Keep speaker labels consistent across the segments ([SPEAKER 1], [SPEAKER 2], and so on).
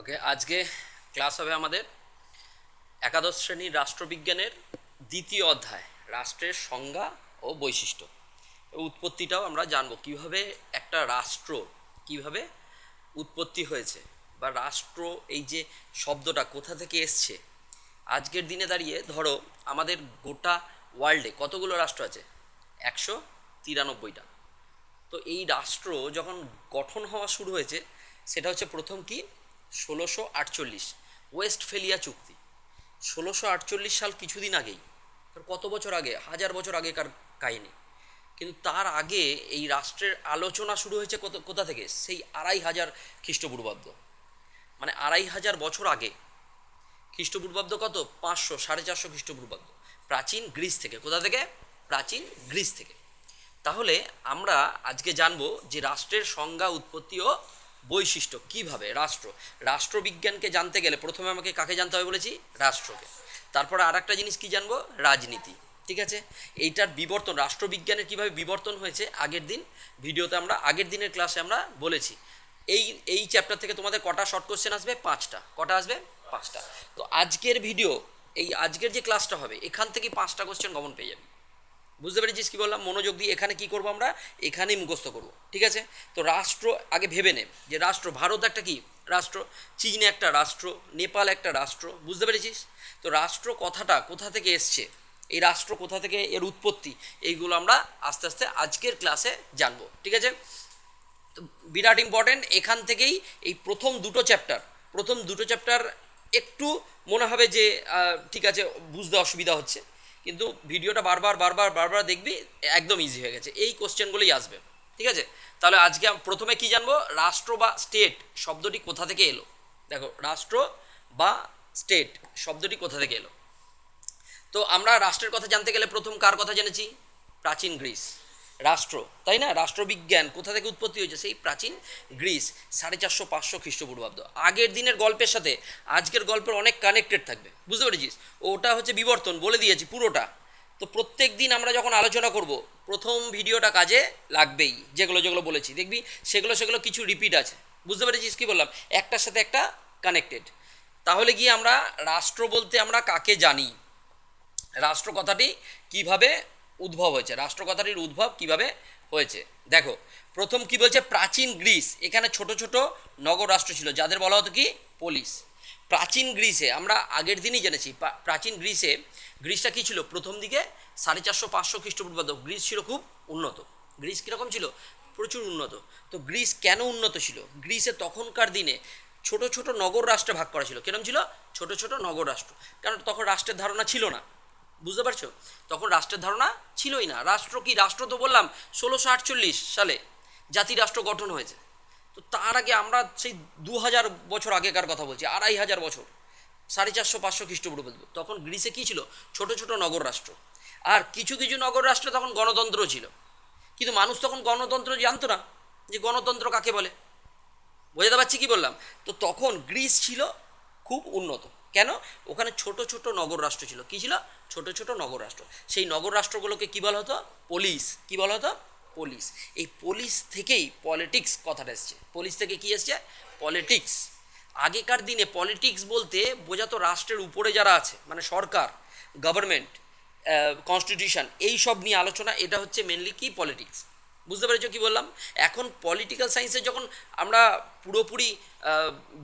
[SPEAKER 1] ওকে, আজকে ক্লাস হবে আমাদের একাদশ শ্রেণীর রাষ্ট্রবিজ্ঞানের দ্বিতীয় অধ্যায়, রাষ্ট্রের সংজ্ঞা ও বৈশিষ্ট্য। উৎপত্তিটাও আমরা জানবো, কিভাবে একটা রাষ্ট্র কিভাবে উৎপত্তি হয়েছে, বা রাষ্ট্র এই যে শব্দটা কোথা থেকে এসছে। আজকের দিনে দাঁড়িয়ে ধরো আমাদের গোটা ওয়ার্ল্ডে কতগুলো রাষ্ট্র আছে? 193টা। তো এই রাষ্ট্র যখন গঠন হওয়া শুরু হয়েছে, সেটা হচ্ছে প্রথম কি 1648 ওয়েস্টফেলিয়া চুক্তি। 1648 সাল, কিছুদিন আগেই, কত বছর আগে, হাজার বছর আগেকার কাহিনী। কিন্তু তার আগে এই রাষ্ট্রের আলোচনা শুরু হয়েছে কোথা থেকে? সেই 2500 খ্রিস্টপূর্বাব্দ, মানে 2500 বছর আগে। খ্রিস্টপূর্বাব্দ কত? 500, 450 খ্রিস্টপূর্বাব্দ। প্রাচীন গ্রিস থেকে। কোথা থেকে? প্রাচীন গ্রিস থেকে। তাহলে আমরা আজকে জানবো যে রাষ্ট্রের সংজ্ঞা, উৎপত্তি ও বৈশিষ্ট্য। কিভাবে রাষ্ট্রবিজ্ঞানকে জানতে গেলে প্রথমে আমাকে কাকে জানতে হবে বলেছি? রাষ্ট্রকে। তারপরে আর একটা জিনিস কি জানবো? রাজনীতি। ঠিক আছে, এইটার বিবর্তন, রাষ্ট্রবিজ্ঞানের কিভাবে বিবর্তন হয়েছে আগের দিন ভিডিওতে আমরা, আগের দিনের ক্লাসে আমরা বলেছি। এই এই চ্যাপ্টার থেকে তোমাদের কটা শর্ট কোশ্চেন আসবে? 5টা। কটা আসবে? 5টা। তো আজকের ভিডিও, এই আজকের যে ক্লাসটা হবে, এখান থেকে 5টা কোশ্চেন কমন পেয়ে যাবে। বুঝতে পেরেছিস কি বললাম? মনোযোগ দিয়ে এখানে কি করব, আমরা এখানেই মুখস্থ করব। ঠিক আছে, তো রাষ্ট্র আগে ভেবে নে যে রাষ্ট্র, ভারত একটা কি রাষ্ট্র, চীন একটা রাষ্ট্র, নেপাল একটা রাষ্ট্র। বুঝতে পেরেছিস? তো রাষ্ট্র কথাটা কোথা থেকে এসছে, এই রাষ্ট্র কোথা থেকে, এর উৎপত্তি, এইগুলো আমরা আস্তে আস্তে আজকের ক্লাসে জানবো। ঠিক আছে, তো বিরাট ইম্পর্টেন্ট। এখান থেকেই এই প্রথম দুটো চ্যাপ্টার একটু মনে হবে যে ঠিক আছে, বুঝতে অসুবিধা হচ্ছে, কিন্তু ভিডিওটা বারবার বারবার বারবার দেখবি, একদম ইজি হয়ে গেছে, এই কোশ্চেনগুলোই আসবে। ঠিক আছে, তাহলে আজকে প্রথমে কি জানবো? রাষ্ট্র বা স্টেট শব্দটি কোথা থেকে এলো। দেখো, রাষ্ট্র বা স্টেট শব্দটি কোথা থেকে এলো। তো আমরা রাষ্ট্রের কথা জানতে গেলে প্রথম কার কথা জেনেছি? প্রাচীন গ্রিস। রাষ্ট্র, তাই না? রাষ্ট্রবিজ্ঞান কোথা থেকে উৎপত্তি হয়েছে? সেই প্রাচীন গ্রিস, 450-500 খ্রিস্টপূর্বাব্দ। আগের দিনের গল্পের সাথে আজকের গল্পের অনেক কানেক্টেড থাকবে। বুঝতে পেরেছিস? ওটা হচ্ছে বিবর্তন, বলে দিয়েছি পুরোটা। তো প্রত্যেক দিন আমরা যখন আলোচনা করব, প্রথম ভিডিওটা কাজে লাগবেই। যেগুলো যেগুলো বলেছি দেখবি, সেগুলো কিছু রিপিট আছে। বুঝতে পেরেছিস কি বললাম? একটার সাথে একটা কানেক্টেড। তাহলে গিয়ে আমরা রাষ্ট্র বলতে আমরা কাকে জানি, রাষ্ট্র কথাটি কিভাবে উদ্ভব হয়েছে, রাষ্ট্র কথাটির উদ্ভব কিভাবে হয়েছে। দেখো, প্রথম কি বলছে? প্রাচীন গ্রিস, এখানে ছোট ছোট নগর রাষ্ট্র ছিল, যাদের বলা হতো কি? পোলিস। প্রাচীন গ্রিসে আমরা আগের দিনই জেনেছি, প্রাচীন গ্রিসটা কি ছিল? প্রথম দিকে 450-500 খ্রিস্টপূর্বাব্দ গ্রিস ছিল খুব উন্নত। গ্রিস কীরকম ছিল? প্রচুর উন্নত। তো গ্রিস কেন উন্নত ছিল? গ্রিসে তখনকার দিনে ছোট ছোট নগর রাষ্ট্রে ভাগ করা ছিল। কেরম ছিল? ছোট ছোট নগর রাষ্ট্র। কারণ তখন রাষ্ট্রের ধারণা ছিল না। বুঝতে পারছো? তখন রাষ্ট্রের ধারণা ছিলই না। রাষ্ট্র কি? রাষ্ট্র তো বললাম 1648 সালে জাতি রাষ্ট্র গঠন হয়েছে। তো তার আগে আমরা সেই 2000 বছর আগেকার কথা বলছি, 2500 বছর, 450-500 খ্রিস্টপূর্বাব্দ। তখন গ্রিসে কী ছিল? ছোট ছোট নগর রাষ্ট্র। আর কিছু কিছু নগর রাষ্ট্রে তখন গণতন্ত্র ছিল, কিন্তু মানুষ তখন গণতন্ত্র জানতো না, যে গণতন্ত্র কাকে বলে। বোঝাতে পারছি কি বললাম? তো তখন গ্রিস ছিল খুব উন্নত। কেন? ওখানে ছোট ছোট নগর রাষ্ট্র ছিল। কী ছিল? ছোট ছোট নগর রাষ্ট্র। সেই নগর রাষ্ট্রগুলোকে কী বলা হতো? পোলিস। কী বলা হতো? পোলিস। এই পোলিস থেকেই পলিটিক্স কথাটা এসছে। পোলিস থেকে কী এসছে? পলিটিক্স। আগেকার দিনে পলিটিক্স বলতে বোঝাতো রাষ্ট্রের উপরে যারা আছে, মানে সরকার, গভর্নমেন্ট, কনস্টিটিউশন, এই সব নিয়ে আলোচনা। এটা হচ্ছে মেনলি কি? পলিটিক্স। বুঝতে পেরেছো কি বললাম? এখন পলিটিক্যাল সায়েন্সে যখন আমরা পুরোপুরি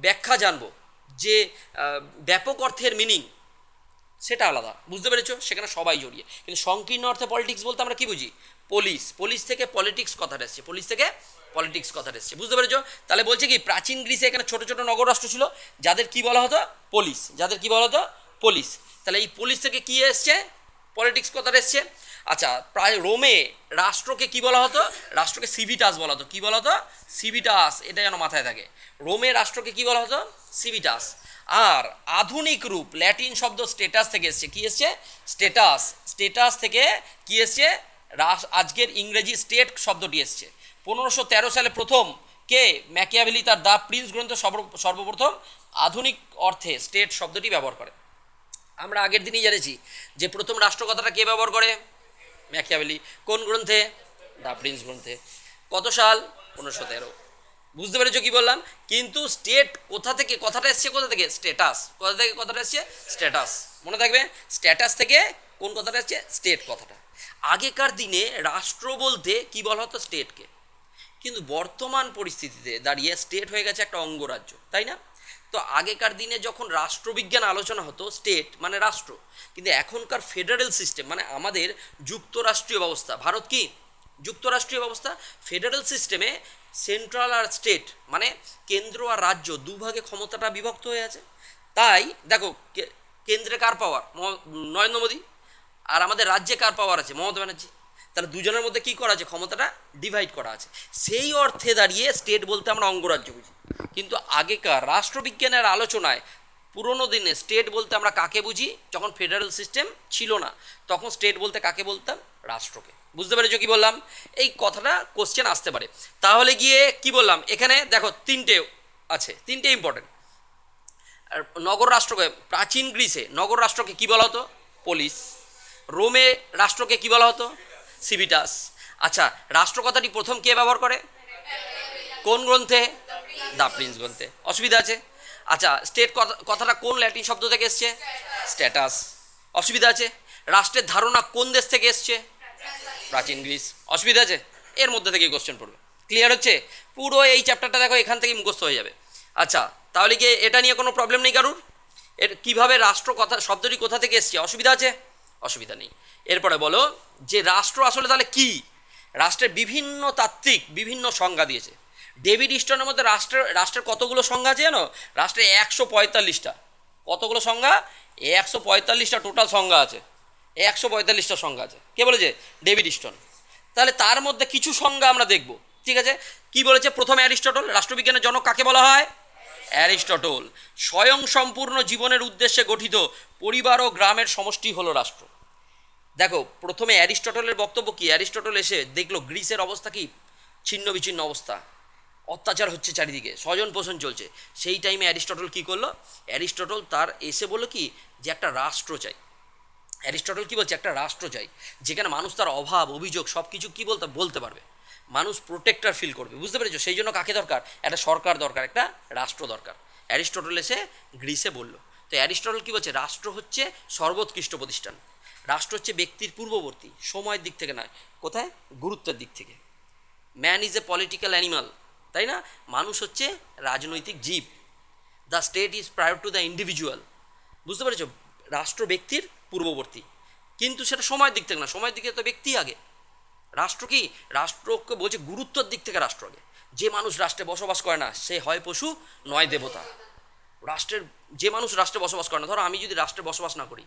[SPEAKER 1] ব্যাখ্যা জানবো, যে ব্যাপক অর্থের মিনিং, সেটা আলাদা। বুঝতে পেরেছো? সেখানে সবাই জড়িয়ে। কিন্তু সংকীর্ণ অর্থে পলিটিক্স বলতে আমরা কি বুঝি? পুলিশ। পুলিশ থেকে পলিটিক্স কথাটা এসছে, পুলিশ থেকে পলিটিক্স কথাটা এসছে। বুঝতে পেরেছো? তাহলে বলছে কি, প্রাচীন গ্রিসে এখানে ছোট ছোট নগর রাষ্ট্র ছিল, যাদের কি বলা হতো? পুলিশ। যাদের কি বলা হতো? পুলিশ। তাহলে এই পুলিশ থেকে কি এসছে? পলিটিক্স কথাটা এসছে। আচ্ছা, প্রায় রোমে রাষ্ট্রকে কি বলা হতো? রাষ্ট্রকে সিভিটাস বলা হতো। কি বলা হতো? সিভিটাস। এটা যেন মাথায় থাকে। রোমে রাষ্ট্রকে কি বলা হতো? সিভিটাস। আর আধুনিক রূপ ল্যাটিন শব্দ স্টেটাস থেকে এসছে। কি এসছে? স্টেটাস। স্টেটাস থেকে কি এসছে? আজকের ইংরেজি স্টেট শব্দটি এসছে। 1513 সালে প্রথম কে? ম্যাকিয়াভেলি তার দ্য প্রিন্স গ্রন্থ সর্বপ্রথম আধুনিক অর্থে স্টেট শব্দটি ব্যবহার করে। আমরা আগের দিনই জেনেছি যে প্রথম রাষ্ট্র কথাটা কে ব্যবহার করে? ম্যাকিয়াভেলি। কোন গ্রন্থে? দ্য প্রিন্স গ্রন্থে। কত সাল? 1513। বুঝতে পেরেছো কি বললাম? কিন্তু স্টেট কোথা থেকে কথাটা এসছে, কোথা থেকে? স্ট্যাটাস। কোথা থেকে কথাটা এসছে? স্ট্যাটাস। মনে থাকবে, স্ট্যাটাস থেকে কোন কথাটা এসছে? স্টেট কথাটা। আগেকার দিনে রাষ্ট্র বলতে কি বলা হতো? স্টেটকে। কিন্তু বর্তমান পরিস্থিতিতে দাঁড়িয়ে স্টেট হয়ে গেছে একটা অঙ্গরাজ্য, তাই না? তো আগেকার দিনে যখন রাষ্ট্রবিজ্ঞান আলোচনা হতো, স্টেট মানে রাষ্ট্র। কিন্তু এখনকার ফেডারেল সিস্টেম মানে আমাদের যুক্তরাষ্ট্রীয় ব্যবস্থা, ভারত কি যুক্তরাষ্ট্রীয় ব্যবস্থা, ফেডারেল সিস্টেমে সেন্ট্রাল আর স্টেট মানে কেন্দ্র আর রাজ্য দুভাগে ক্ষমতাটা বিভক্ত হয়ে আছে। তাই দেখো, কেন্দ্রে কার পাওয়ার? নরেন্দ্র মোদী। আর আমাদের রাজ্যে কার পাওয়ার আছে? মমতা ব্যানার্জি। তাহলে দুজনের মধ্যে কি করা আছে? ক্ষমতাটা ডিভাইড করা আছে। সেই অর্থে দাঁড়িয়ে স্টেট বলতে আমরা অঙ্গরাজ্য বুঝি। কিন্তু আগেকার রাষ্ট্রবিজ্ঞানের আলোচনায় পুরোনো দিনে স্টেট বলতে আমরা কাকে বুঝি? যখন ফেডারেল সিস্টেম ছিল না, তখন স্টেট বলতে কাকে বলতাম? রাষ্ট্রকে। বুঝতে পেরেছো কি বললাম? এই কথাটা কোশ্চেন আসতে পারে। তাহলে গিয়ে কি বললাম, এখানে দেখো তিনটে আছে, তিনটে ইম্পর্টেন্ট। আর নগর রাষ্ট্রকে, প্রাচীন গ্রিসে নগর রাষ্ট্রকে কি বলা হতো? পোলিস। রোমে রাষ্ট্রকে কি বলা হতো? সিভিটাস। আচ্ছা, রাষ্ট্র কথাটি প্রথম কে ব্যবহার করে? কোন গ্রন্থে? দ্য প্রিন্স গ্রন্থে। অসুবিধা আছে? আচ্ছা, স্টেট কথাটা কোন ল্যাটিন শব্দ থেকে এসছে? স্ট্যাটাস। অসুবিধা আছে? রাষ্ট্রের ধারণা কোন দেশ থেকে এসছে? প্রাচীন গ্রিস। অসুবিধা আছে? এর মধ্যে থেকে কোশ্চেন পড়বে। ক্লিয়ার হচ্ছে? পুরো এই চ্যাপ্টারটা দেখো, এখান থেকে মুখস্থ হয়ে যাবে। আচ্ছা, তাহলে কি এটা নিয়ে কোনো প্রবলেম নেই কারুর? এর কীভাবে রাষ্ট্র কথা শব্দটি কোথা থেকে এসছে? অসুবিধা আছে? অসুবিধা নেই। এরপরে বলো যে রাষ্ট্র আসলে তাহলে কি? রাষ্ট্রের বিভিন্ন তাত্ত্বিক বিভিন্ন সংজ্ঞা দিয়েছে। ডেভিড ইস্টনের মধ্যে রাষ্ট্রের কতগুলো সংজ্ঞা আছে জানো? রাষ্ট্রে 145টা। কতগুলো সংজ্ঞা? 145টা টোটাল সংজ্ঞা আছে। 145টা সংজ্ঞা আছে। কে বলেছে? David Easton. তাহলে তার মধ্যে কিছু সংজ্ঞা আমরা দেখব। ঠিক আছে, কি বলেছে? প্রথমে অ্যারিস্টটল, রাষ্ট্রবিজ্ঞানের জনক কাকে বলা হয়? অ্যারিস্টটল। স্বয়ং সম্পূর্ণ জীবনের উদ্দেশ্যে গঠিত পরিবার ও গ্রামের সমষ্টি হলো রাষ্ট্র। দেখো, প্রথমে অ্যারিস্টটলের বক্তব্য কি? অ্যারিস্টটল এসে দেখলো গ্রিসের অবস্থা কি, ছিন্ন বিচ্ছিন্ন অবস্থা, অত্যাচার হচ্ছে চারিদিকে, স্বজন পোষণ চলছে। সেই টাইমে অ্যারিস্টটল কি করলো? অ্যারিস্টটল তার এসে বললো কি, যে একটা রাষ্ট্র চাই। অ্যারিস্টটল কি বলছে? একটা রাষ্ট্র চাই যেখানে মানুষ তার অভাব অভিযোগ সব কিছু কী বলতে পারবে, মানুষ প্রোটেক্টার ফিল করবে। বুঝতে পেরেছো? সেই জন্য কাকে দরকার? একটা সরকার দরকার, একটা রাষ্ট্র দরকার। অ্যারিস্টটল এসে গ্রিসে বলল। তো অ্যারিস্টটল কী বলছে? রাষ্ট্র হচ্ছে সর্বোৎকৃষ্ট প্রতিষ্ঠান। রাষ্ট্র হচ্ছে ব্যক্তির পূর্ববর্তী, সময়ের দিক থেকে নয়। কোথায়? গুরুত্বের দিক থেকে। Man is a political animal, তাই না? মানুষ হচ্ছে রাজনৈতিক জীব। The state is prior to the individual. বুঝতে পেরেছো? রাষ্ট্র ব্যক্তির পূর্ববর্তী, কিন্তু সেটা সময়ের দিক থেকে না, সময়ের দিকে তো ব্যক্তি আগে। রাষ্ট্র কি? রাষ্ট্রকে বলছে গুরুত্বের দিক থেকে রাষ্ট্র আগে। যে মানুষ রাষ্ট্রে বসবাস করে না সে হয় পশু নয় দেবতা। রাষ্ট্রের যে মানুষ রাষ্ট্রে বসবাস করে না, ধরো আমি যদি রাষ্ট্রে বসবাস না করি,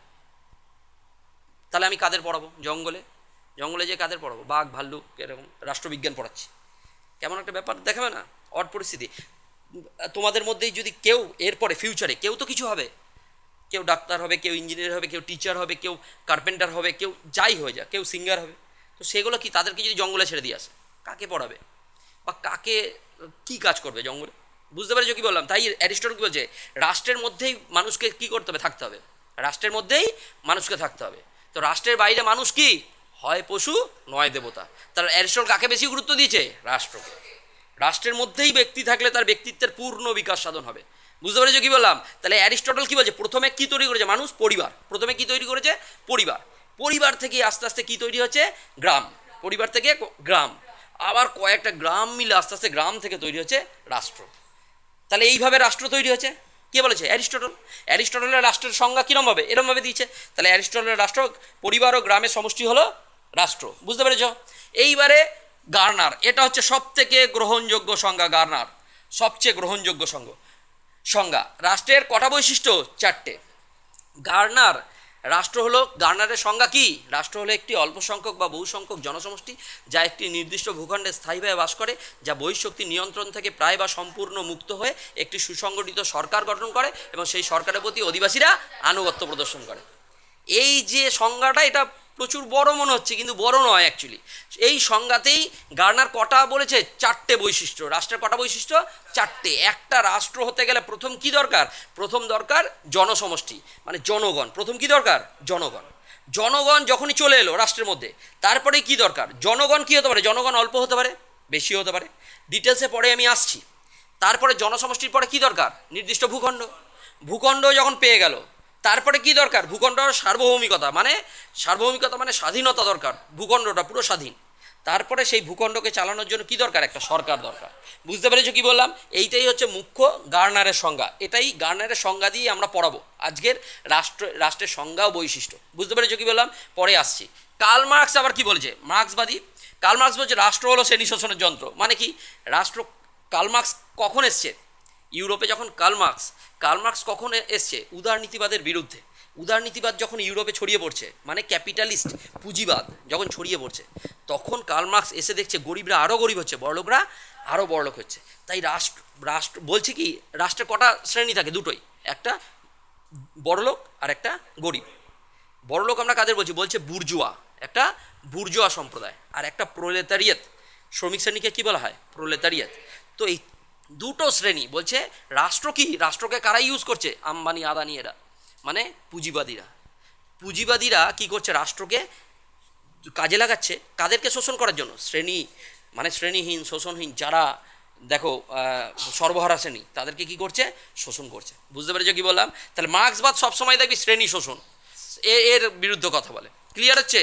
[SPEAKER 1] তাহলে আমি কাদের পড়াবো? জঙ্গলে জঙ্গলে যে কাদের পড়াবো? বাঘ ভাল্লুক এরকম রাষ্ট্রবিজ্ঞান পড়াচ্ছি। কেমন একটা ব্যাপার দেখাবে না? অড পরিস্থিতি। তোমাদের মধ্যেই যদি কেউ এরপরে ফিউচারে কেউ তো কিছু হবে, কেউ ডাক্তার হবে, কেউ ইঞ্জিনিয়ার হবে, কেউ টিচার হবে, কেউ কার্পেন্টার হবে, কেউ যাই হয়ে যায়, কেউ সিঙ্গার হবে। তো সেগুলো কি তাদেরকে যদি জঙ্গলে ছেড়ে দিয়ে আসে, কাকে পড়াবে বা কাকে কি কাজ করবে জঙ্গলে? বুঝতে পেরেছো কি বললাম? তাই অ্যারিস্টটল কি বলছে? রাষ্ট্রের মধ্যেই মানুষকে কি করতে হবে? থাকতে হবে। রাষ্ট্রের মধ্যেই মানুষকে থাকতে হবে। তো রাষ্ট্রের বাইরে মানুষ কি হয়? পশু নয় দেবতা। তার অ্যারিস্টটল কাকে বেশি গুরুত্ব দিয়েছে? রাষ্ট্রকে। রাষ্ট্রের মধ্যেই ব্যক্তি থাকলে তার ব্যক্তিত্বের পূর্ণ বিকাশ সাধন হবে। বুঝতে পেরেছো কি বললাম? তাহলে অ্যারিস্টটল কি বলছে? প্রথমে কি তৈরি করেছে? মানুষ, পরিবার। প্রথমে কি তৈরি করেছে? পরিবার। পরিবার থেকে আস্তে আস্তে কি তৈরি হচ্ছে? গ্রাম। পরিবার থেকে গ্রাম, আবার কয়েকটা গ্রাম মিলে আস্তে আস্তে গ্রাম থেকে তৈরি হচ্ছে রাষ্ট্র। তাহলে এইভাবে রাষ্ট্র তৈরি হচ্ছে। কে বলেছে? অ্যারিস্টটল। অ্যারিস্টটলের রাষ্ট্রের সংজ্ঞা কীরমভাবে? এরমভাবে দিয়েছে। তাহলে অ্যারিস্টটলের রাষ্ট্র পরিবার ও গ্রামের সমষ্টি হলো রাষ্ট্র। বুঝতে পেরেছ? এইবারে গার্নার, এটা হচ্ছে সব থেকে গ্রহণযোগ্য সংজ্ঞা। গার্নার সবচেয়ে গ্রহণযোগ্য সংজ্ঞা। রাষ্ট্রের কটা বৈশিষ্ট্য? 4টে। গার্নার, রাষ্ট্র হলো, গার্নারের সংজ্ঞা কি? রাষ্ট্র হলো একটি অল্প সংখ্যক বা বহু সংখ্যক জনসমষ্টি যা একটি নির্দিষ্ট ভূখণ্ডে স্থায়ীভাবে বাস করে, যা বহিঃশক্তি নিয়ন্ত্রণ থেকে প্রায় বা সম্পূর্ণ মুক্ত হয়ে একটি সুসংগঠিত সরকার গঠন করে এবং সেই সরকারের প্রতি অধিবাসীরা আনুগত্য প্রদর্শন করে। এই যে সংজ্ঞাটা, এটা প্রচুর বড় মনে হচ্ছে, কিন্তু বড় নয় অ্যাকচুয়ালি। এই সংজ্ঞাতেই গার্নার কটা বলেছে? 4টে বৈশিষ্ট্য। রাষ্ট্রের কটা বৈশিষ্ট্য? 4টে। একটা রাষ্ট্র হতে গেলে প্রথম কি দরকার? প্রথম দরকার জনসমষ্টি, মানে জনগণ। প্রথম কি দরকার? জনগণ। জনগণ যখনই চলে এলো রাষ্ট্রের মধ্যে, তারপরে কি দরকার? জনগণ কি হতে পারে? জনগণ অল্প হতে পারে, বেশি হতে পারে। ডিটেলসে পরে আমি আসছি। তারপরে জনসমষ্টির পরে কি দরকার? নির্দিষ্ট ভূখণ্ড। ভূখণ্ড যখন পেয়ে গেল, তারপরে কি দরকার? ভূখণ্ড সার্বভৌমিকতা, মানে সার্বভৌমিকতা মানে স্বাধীনতা দরকার, ভূখণ্ডটা পুরো স্বাধীন। তারপরে সেই ভূখণ্ডকে চালানোর জন্য কি দরকার? একটা সরকার দরকার। বুঝতে পেরেছো কি বললাম? এইটাই হচ্ছে মুখ্য গার্নারের সংজ্ঞা। এটাই গার্নারের সংজ্ঞা দিয়ে আমরা পড়াবো আজকের রাষ্ট্রের সংজ্ঞা ও বৈশিষ্ট্য। বুঝতে পেরেছো কি বললাম? পরে আসছি। কার্ল মার্কস আবার কি বলেছে? মার্ক্সবাদী কার্ল মার্কস বলছে রাষ্ট্র হলো শ্রেণী শোষণের যন্ত্র। মানে কি? রাষ্ট্র কার্ল মার্কস কখন এসছে ইউরোপে? যখন কার্ল মার্কস কখন এসছে? উদারনীতিবাদের বিরুদ্ধে। উদারনীতিবাদ যখন ইউরোপে ছড়িয়ে পড়ছে, মানে ক্যাপিটালিস্ট পুঁজিবাদ যখন ছড়িয়ে পড়ছে, তখন কার্ল মার্কস এসে দেখছে গরিবরা আরও গরিব হচ্ছে, বড়লোকরা আরও বড়লোক হচ্ছে। তাই রাষ্ট্র বলছে কি, রাষ্ট্রের কটা শ্রেণী থাকে? দুটোই, একটা বড়লোক আর একটা গরিব। বড়লোক আমরা কাদের বলছি? বলছে বুর্জুয়া, একটা বুর্জুয়া সম্প্রদায়, আর একটা প্রোলেতারিয়েত। শ্রমিক শ্রেণীকে কী বলা হয়? প্রোলেতারিয়েত। তো এই দুটো শ্রেণী বলছে রাষ্ট্র কি, রাষ্ট্রকে কারা ইউজ করছে? আম্বানি আদানি এরা, মানে পুঁজিবাদীরা। পুঁজিবাদীরা কি করছে? রাষ্ট্রকে কাজে লাগাচ্ছে কাদেরকে? শোষণ করার জন্য। মানে শ্রেণীহীন, শোষণহীন যারা দেখো সর্বহারা শ্রেণী, তাদেরকে কি করছে? শোষণ করছে। বুঝতে পেরেছো কি বললাম? তাহলে মার্ক্সবাদ সবসময় দেখবি শ্রেণী শোষণ এর বিরুদ্ধে কথা বলে। ক্লিয়ার হচ্ছে?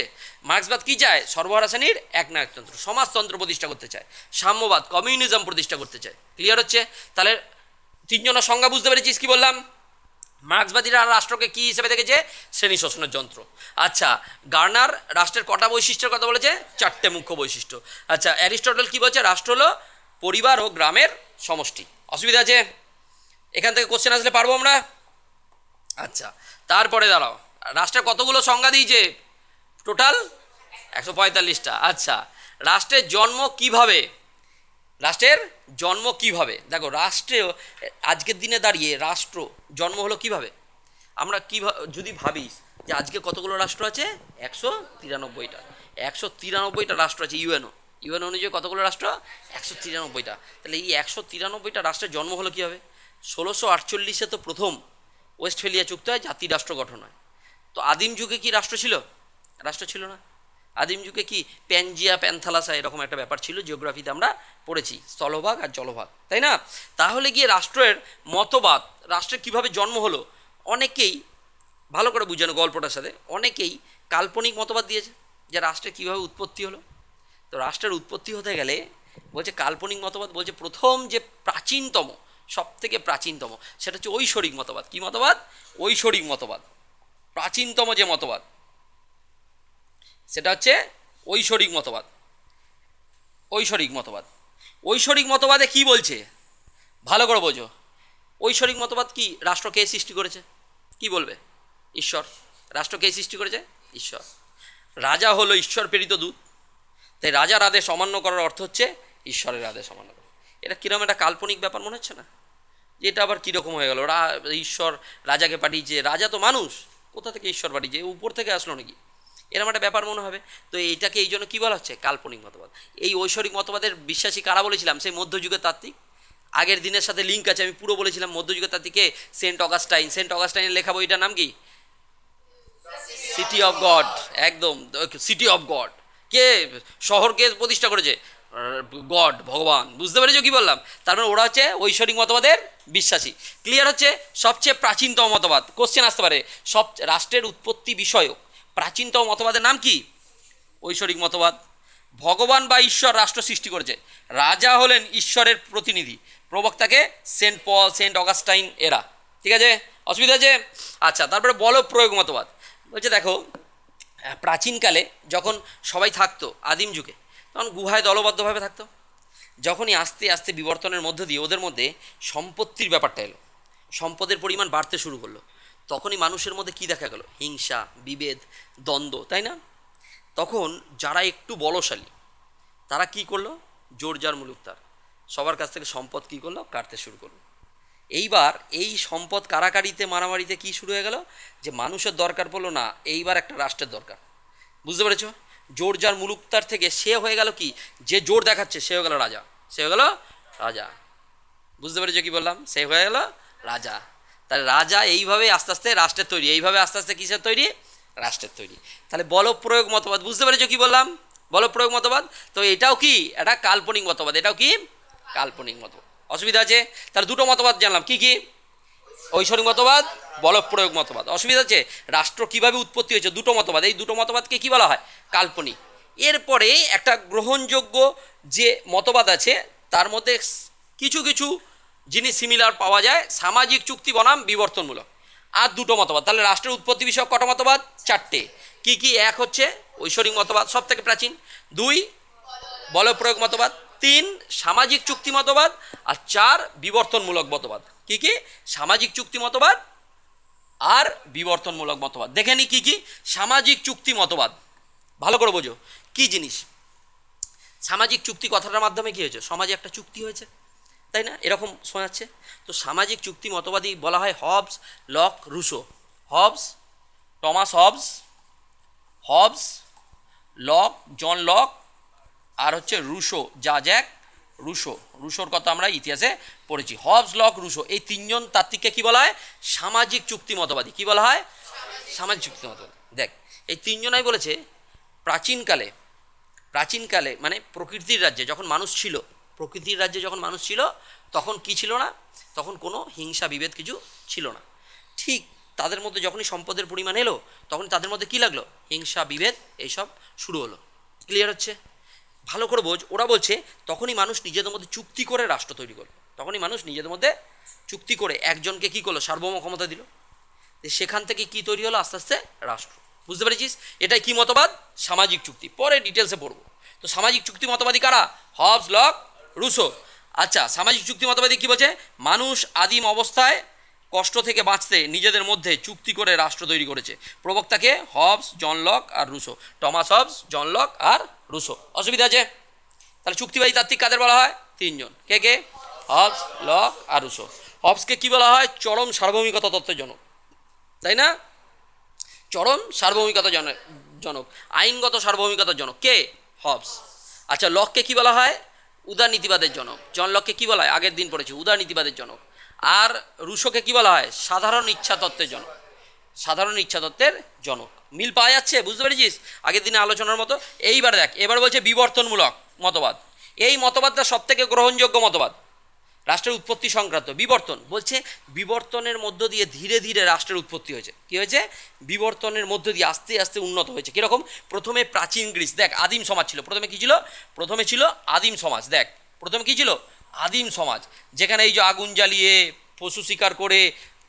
[SPEAKER 1] মার্ক্সবাদ কি চায়? সর্বহারা শ্রেণীর একনায়কতন্ত্র, সমাজতন্ত্র প্রতিষ্ঠা করতে চায়, সাম্যবাদ, কমিউনিজম প্রতিষ্ঠা করতে চায়। ক্লিয়ার হচ্ছে? তাহলে তিনজনের সংজ্ঞা বুঝতে পেরেছিস কি বললাম? মার্ক্সবাদীরা রাষ্ট্রকে কী হিসেবে দেখেছে? শ্রেণী শোষণের যন্ত্র। আচ্ছা, গার্নার রাষ্ট্রের কটা বৈশিষ্ট্যের কথা বলেছে? চারটে মুখ্য বৈশিষ্ট্য। আচ্ছা, অ্যারিস্টটল কি বলছে? রাষ্ট্র হলো পরিবার ও গ্রামের সমষ্টি। অসুবিধা আছে? এখান থেকে কোশ্চেন আসলে পারবো আমরা? আচ্ছা, তারপরে দাঁড়াও, রাষ্ট্রের কতগুলো সংজ্ঞা দিয়েছে? টোটাল 145টা। আচ্ছা, রাষ্ট্রের জন্ম কিভাবে? রাষ্ট্রের জন্ম কিভাবে? দেখো, রাষ্ট্রেও আজকের দিনে দাঁড়িয়ে রাষ্ট্র জন্ম হলো কিভাবে? আমরা যদি ভাবিস যে আজকে কতগুলো রাষ্ট্র আছে? 193টা। 193টা রাষ্ট্র আছে ইউএনও অনুযায়ী কতগুলো রাষ্ট্র? 193টা। তাহলে এই 193টা রাষ্ট্রের জন্ম হলো কীভাবে? 1648 তো প্রথম ওয়েস্টফেলিয়া চুক্তি হয়, জাতি রাষ্ট্র গঠন হয়। তো আদিম যুগে কি রাষ্ট্র ছিল? রাষ্ট্র ছিল না। আদিম যুগে কি প্যানজিয়া প্যান্থালাসা এরকম একটা ব্যাপার ছিল, জিওগ্রাফিতে আমরা পড়েছি, স্থলভাগ আর জলভাগ, তাই না? তাহলে গিয়ে রাষ্ট্রের মতবাদ, রাষ্ট্রের কীভাবে জন্ম হলো, অনেকেই ভালো করে বুঝানো গল্পটার সাথে, অনেকেই কাল্পনিক মতবাদ দিয়েছে যে রাষ্ট্রের কীভাবে উৎপত্তি হলো। তো রাষ্ট্রের উৎপত্তি হতে গেলে বলছে কাল্পনিক মতবাদ বলছে প্রথম যে প্রাচীনতম, সব থেকে প্রাচীনতম, সেটা হচ্ছে ঐশ্বরিক মতবাদ। কী মতবাদ? ঐশ্বরিক মতবাদ। প্রাচীনতম যে মতবাদ সেটা হচ্ছে ঐশ্বরিক মতবাদ। ঐশ্বরিক মতবাদে কি বলছে ভালো করে বোঝো। ঐশ্বরিক মতবাদ কি? রাষ্ট্র কে সৃষ্টি করেছে? কি বলবে? ঈশ্বর। রাষ্ট্র কে সৃষ্টি করেছে? ঈশ্বর। রাজা হলো ঈশ্বর প্রেরিত দূত, তাই রাজার আদেশ অমান্য করার অর্থ হচ্ছে ঈশ্বরের আদেশ অমান্য করা। এটা কীরকম একটা কাল্পনিক ব্যাপার মনে হচ্ছে না? যে এটা আবার কীরকম হয়ে গেল? ঈশ্বর রাজাকে পাঠিয়েছে, রাজা তো মানুষ, কোথা থেকে ঈশ্বর পাঠিয়েছে? উপর থেকে আসলো নাকি? এরকম একটা ব্যাপার মনে হবে। তো এইটাকে এই জন্য কী বলা হচ্ছে? কাল্পনিক মতবাদ। এই ঐশ্বরিক মতবাদের বিশ্বাসী কারা বলেছিলাম? সেই মধ্যযুগের তাত্ত্বিক। আগের দিনের সাথে লিঙ্ক আছে, আমি পুরো বলেছিলাম। মধ্যযুগের তাত্ত্বিকে সেন্ট অগাস্টাইনের লেখা বইটার নাম কি? City of god. একদম, সিটি অফ গড। কে শহরকে প্রতিষ্ঠা করেছে? গড, ভগবান। বুঝতে পেরেছো কি বললাম? তার মানে ওরা হচ্ছে ঐশ্বরিক মতবাদের বিশ্বাসী। ক্লিয়ার হচ্ছে? সবচেয়ে প্রাচীনতম মতবাদ। কোশ্চেন আসতে পারে, সব রাষ্ট্রের উৎপত্তি বিষয়ক প্রাচীনতম মতবাদের নাম কি? ঐশ্বরিক মতবাদ। ভগবান বা ঈশ্বর রাষ্ট্র সৃষ্টি করেছে, রাজা হলেন ঈশ্বরের প্রতিনিধি, প্রবক্তাকে সেন্ট পল, সেন্ট অগাস্টাইন এরা। ঠিক আছে? অসুবিধা আছে? আচ্ছা, তারপরে বল প্রয়োগ মতবাদ বলছে দেখো, প্রাচীনকালে যখন সবাই থাকতো আদিম যুগে, তখন গুহায় দলবদ্ধভাবে থাকতো। যখনই আস্তে আস্তে বিবর্তনের মধ্য দিয়ে ওদের মধ্যে সম্পত্তির ব্যাপারটা এলো, সম্পদের পরিমাণ বাড়তে শুরু করলো, তখনই মানুষের মধ্যে কি দেখা গেল? হিংসা, বিভেদ, দ্বন্দ্ব, তাই না? তখন যারা একটু বলশালী তারা কি করলো? জোর যার মুলুক তার, সবার কাছ থেকে সম্পদ কী করলো? কাটতে শুরু করলো। এইবার এই সম্পদ কারাকারিতে, মারামারিতে কি শুরু হয়ে গেল? যে মানুষের দরকার পড়লো না, এইবার একটা রাষ্ট্রের দরকার। বুঝতে পেরেছ? জোর যার মুলুকতার থেকে সে হয়ে গেল কি? যে জোর দেখাচ্ছে সে হয়ে গেল রাজা। বুঝতে পেরেছো কি বললাম? সে হয়ে গেল রাজা। তাহলে রাজা এইভাবে আস্তে আস্তে রাষ্ট্রের তৈরি, এইভাবে আস্তে আস্তে কিসের তৈরি? রাষ্ট্রের তৈরি। তাহলে বলপ্রয়োগ মতবাদ, বুঝতে পেরেছো কি বললাম? বলপ্রয়োগ মতবাদ। তো এটাও কি? এটা কাল্পনিক মতবাদ। এটাও কি? কাল্পনিক মতবাদ। অসুবিধা আছে? তাহলে দুটো মতবাদ জানলাম, কি কি? ঐশ্বরিক মতবাদ, বল প্রয়োগ মতবাদ। অসুবিধা আছে? রাষ্ট্র কিভাবে উৎপত্তি হয়েছে, দুটো মতবাদ, এই দুটো মতবাদকে কি বলা হয়? কাল্পনিক। এরপরে একটা গ্রহণযোগ্য যে মতবাদ আছে তার মধ্যে কিছু কিছু জিনিস সিমিলার পাওয়া যায়, সামাজিক চুক্তি বনাম বিবর্তনমূলক। আর দুটো মতবাদ, তাহলে রাষ্ট্রের উৎপত্তি বিষয়ক কটা মতবাদ? চারটে। কি কি? এক হচ্ছে ঐশ্বরিক মতবাদ, সব থেকে প্রাচীন। দুই, বল প্রয়োগ মতবাদ। তিন, সামাজিক চুক্তি মতবাদ। আর চার, বিবর্তনমূলক মতবাদ। কি কি? সামাজিক চুক্তি মতবাদ আর বিবর্তনমূলক মতবাদ। দেখে নি কি কি? সামাজিক চুক্তি মতবাদ, ভালো করে বোঝো কি জিনিস। সামাজিক চুক্তি কথাটার মাধ্যমে কি হয়েছে? সমাজে একটা চুক্তি হয়েছে, তাই না? এরকম শোনা যাচ্ছে। তো সামাজিক চুক্তি মতবাদী বলা হয় Hobbes, Locke, Rousseau. Hobbes, Thomas Hobbes, Hobbes, Locke, John Locke, আর হচ্ছে রুসো, যা জ্যাক রুসো। রুসোর কথা আমরা ইতিহাসে পড়েছি। হবস, লক, রুসো, এই তিনজন তাত্ত্বিককে কি বলা হয়? সামাজিক চুক্তি মতবাদী। কি বলা হয়? সামাজিক চুক্তি মতবাদী। দেখ, এই তিনজনাই বলেছে প্রাচীনকালে, প্রাচীনকালে মানে প্রকৃতির রাজ্যে যখন মানুষ ছিল, প্রকৃতির রাজ্যে যখন মানুষ ছিল তখন কি ছিল না? তখন কোনো হিংসা বিভেদ কিছু ছিল না। ঠিক তাদের মধ্যে যখনই সম্পদের পরিমাণ এলো তখন তাদের মধ্যে কি লাগলো? হিংসা বিভেদ এইসব শুরু হলো। ক্লিয়ার হচ্ছে? ভালো করে বোঝ। ওরা বলছে তখনই মানুষ নিজেদের মধ্যে চুক্তি করে রাষ্ট্র তৈরি করলো, তখনই মানুষ নিজেদের মধ্যে চুক্তি করে একজনকে কি করলো? সার্বভৌম ক্ষমতা দিল। সেখান থেকে কি তৈরি হলো? আস্তে আস্তে রাষ্ট্র। বুঝতে পেরেছিস? এটাই কি মতবাদ? সামাজিক চুক্তি। পরে ডিটেলসে পড়বো। তো সামাজিক চুক্তি মতবাদী কারা? Hobbes, Locke, Rousseau. আচ্ছা, সামাজিক চুক্তি মতবাদী কি বলছে? মানুষ আদিম অবস্থায় কষ্ট থেকে বাঁচতে নিজেদের মধ্যে চুক্তি করে রাষ্ট্র তৈরি করেছে। প্রবক্তাকে হবস, জন লক আর Rousseau. Thomas Hobbes, John Locke আর রুসো। অসুবিধা আছে? তাহলে চুক্তিবাদী তাত্ত্বিক কাদের বলা হয়? তিনজন। কে কে? হবস, লক আর রুসো। হবসকে কি বলা হয়? চরম সার্বভৌমিকতা তত্ত্বের জনক, তাই না? চরম সার্বভৌমিকতা জনক, আইনগত সার্বভৌমিকতার জনক কে? হবস। আচ্ছা, লককে কি বলা হয়? উদারনীতিবাদের জনক। জন লককে কি বলা হয়? আগের দিন পড়েছি, উদারনীতিবাদের জনক। আর রুশোকে কি বলা হয়? সাধারণ ইচ্ছা তত্ত্বের জনক। সাধারণ ইচ্ছা তত্ত্বের জনক। মিল পাওয়া যাচ্ছে? বুঝতে পেরেছিস আগের দিনে আলোচনার মতো? এইবার দেখ, এবার বলছে বিবর্তনমূলক মতবাদ। এই মতবাদটা সব থেকে গ্রহণযোগ্য মতবাদ রাষ্ট্রের উৎপত্তি সংক্রান্ত। বিবর্তন বলছে বিবর্তনের মধ্য দিয়ে ধীরে ধীরে রাষ্ট্রের উৎপত্তি হয়েছে। কি হয়েছে? বিবর্তনের মধ্য দিয়ে আস্তে আস্তে উন্নত হয়েছে। কীরকম? প্রথমে প্রাচীন গ্রিস, দেখ আদিম সমাজ ছিল। প্রথমে কী ছিল? প্রথমে ছিল আদিম সমাজ। দেখ প্রথমে কী ছিল? আদিম সমাজ, যেখানে এই যে আগুন জ্বালিয়ে পশু শিকার করে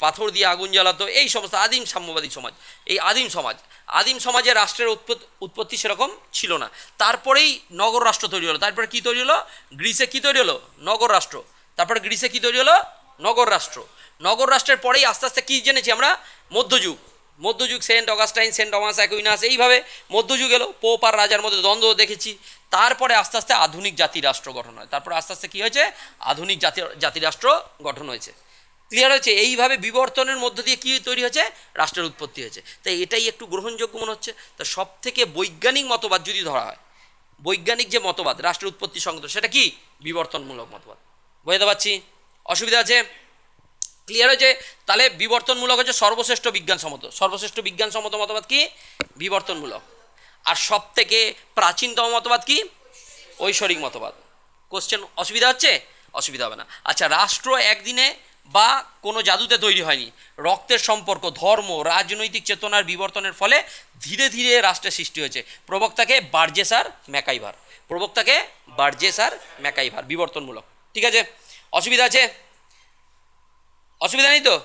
[SPEAKER 1] পাথর দিয়ে আগুন জ্বালাতো, এই সমস্ত আদিম সাম্যবাদী সমাজ। এই আদিম সমাজ, আদিম সমাজে রাষ্ট্রের উৎপত্তি সেরকম ছিল না। তারপরেই নগর রাষ্ট্র তৈরি হলো। তারপরে কী তৈরি হলো? গ্রিসে কী তৈরি হলো? নগর রাষ্ট্র। তারপরে গ্রিসে কী তৈরি হলো? নগর রাষ্ট্র। নগর রাষ্ট্রের পরেই আস্তে আস্তে কী জেনেছি আমরা? মধ্যযুগ। মধ্যযুগ, Saint Augustine, Saint Thomas Aquinas, এইভাবে মধ্যযুগ এলো। পোপ আর রাজার মধ্যে দ্বন্দ্ব দেখেছি। তারপরে আস্তে আস্তে আধুনিক জাতিরাষ্ট্র গঠন হয়। তারপরে আস্তে আস্তে কী হয়েছে? আধুনিক জাতিরাষ্ট্র গঠন হয়েছে। ক্লিয়ার হয়েছে? এইভাবে বিবর্তনের মধ্য দিয়ে কী তৈরি হয়েছে? রাষ্ট্রের উৎপত্তি হয়েছে। তাই এটাই একটু গ্রহণযোগ্য মনে হচ্ছে। তা সব থেকে বৈজ্ঞানিক মতবাদ যদি ধরা হয়, বৈজ্ঞানিক যে মতবাদ রাষ্ট্রের উৎপত্তি সংক্রান্ত, সেটা কি? বিবর্তনমূলক মতবাদ। বুঝতে পারছি? অসুবিধা আছে? ক্লিয়ার হয়েছে? তাহলে বিবর্তনমূলক হচ্ছে সর্বশ্রেষ্ঠ বিজ্ঞানসম্মত। সর্বশ্রেষ্ঠ বিজ্ঞানসম্মত মতবাদ কি? বিবর্তনমূলক। আর সব থেকে প্রাচীনতম মতবাদ কি? ঐশ্বরিক মতবাদ। কোশ্চেন অসুবিধা হচ্ছে? অসুবিধা হবে না। আচ্ছা, রাষ্ট্র একদিনে বা কোনো জাদুতে তৈরি হয়নি। রক্তের সম্পর্ক, ধর্ম, রাজনৈতিক চেতনার বিবর্তনের ফলে ধীরে ধীরে রাষ্ট্রের সৃষ্টি হয়েছে। প্রবক্তাকে বার্জেস আর ম্যাকাইভার। প্রবক্তাকে বার্জেস আর ম্যাকাইভার। বিবর্তনমূলক। ঠিক আছে? অসুবিধা আছে? অসুবিধা নেই তো?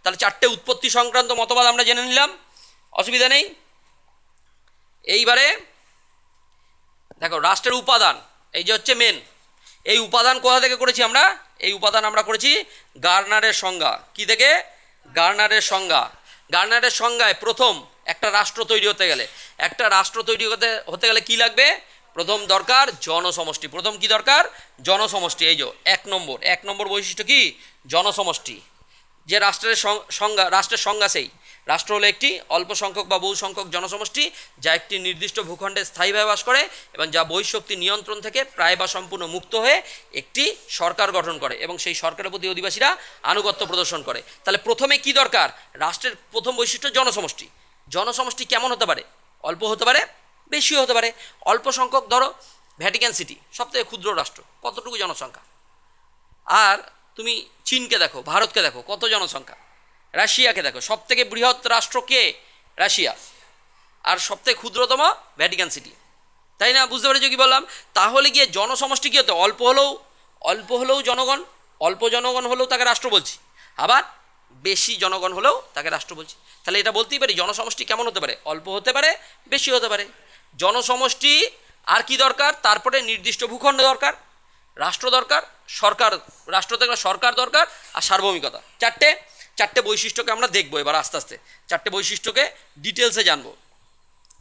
[SPEAKER 1] তাহলে চারটে উৎপত্তি সংক্রান্ত মতবাদ আমরা জেনে নিলাম। অসুবিধা নেই? এইবারে দেখো রাষ্ট্রের উপাদান, এই যে হচ্ছে মেন। এই উপাদান কোথা থেকে করেছি আমরা? এই উপাদান আমরা করেছি গার্নারের সংজ্ঞা। কি থেকে? গার্নারের সংজ্ঞা। গার্নারের সংজ্ঞায় প্রথম একটা রাষ্ট্র তৈরি হতে গেলে, একটা রাষ্ট্র তৈরি হতে গেলে কি লাগবে? প্রথম দরকার জনসমষ্টি। প্রথম কি দরকার? জনসমষ্টি। এই যে এক নম্বর বৈশিষ্ট্য কি? জনসমষ্টি। যে রাষ্ট্রের সংজ্ঞা, রাষ্ট্রের সংজ্ঞা সেই রাষ্ট্র হলো একটি অল্প সংখ্যক বা বহু সংখ্যক জনসমষ্টি যা একটি নির্দিষ্ট ভূখণ্ডে স্থায়ীভাবে বাস করে এবং যা বহিঃশক্তি নিয়ন্ত্রণ থেকে প্রায় বা সম্পূর্ণ মুক্ত হয়ে একটি সরকার গঠন করে এবং সেই সরকারের প্রতি অধিবাসীরা আনুগত্য প্রদর্শন করে। তাহলে প্রথমে কি দরকার? রাষ্ট্রের প্রথম বৈশিষ্ট্য জনসমষ্টি। জনসমষ্টি কেমন হতে পারে? অল্প হতে পারে, বেশিও হতে পারে। অল্প সংখ্যক, ধরো ভ্যাটিকান সিটি সবথেকে ক্ষুদ্র রাষ্ট্র, কতটুকু জনসংখ্যা? আর তুমি চীনকে দেখো, ভারতকে দেখো, কত জনসংখ্যা। রাশিয়াকে দেখো, সব থেকে বৃহৎ রাষ্ট্র কে? রাশিয়া। আর সবথেকে ক্ষুদ্রতম ভ্যাটিকান সিটি, তাই না? বুঝতে পেরেছো কি বললাম? তাহলে গিয়ে জনসমষ্টি কী হতো? অল্প হলেও জনগণ, অল্প জনগণ হলেও তাকে রাষ্ট্র বলছি, আবার বেশি জনগণ হলেও তাকে রাষ্ট্র বলছি। তাহলে এটা বলতেই পারি জনসমষ্টি কেমন হতে পারে? অল্প হতে পারে, বেশি হতে পারে। জনসমষ্টি আর কি দরকার? তারপরে নির্দিষ্ট ভূখণ্ড দরকার, রাষ্ট্র দরকার, সরকার, রাষ্ট্র থেকে সরকার দরকার, আর সার্বভৌমিকতা। চারটে বৈশিষ্ট্যকে আমরা দেখবো এবার আস্তে আস্তে, চারটে বৈশিষ্ট্যকে ডিটেলসে জানবো।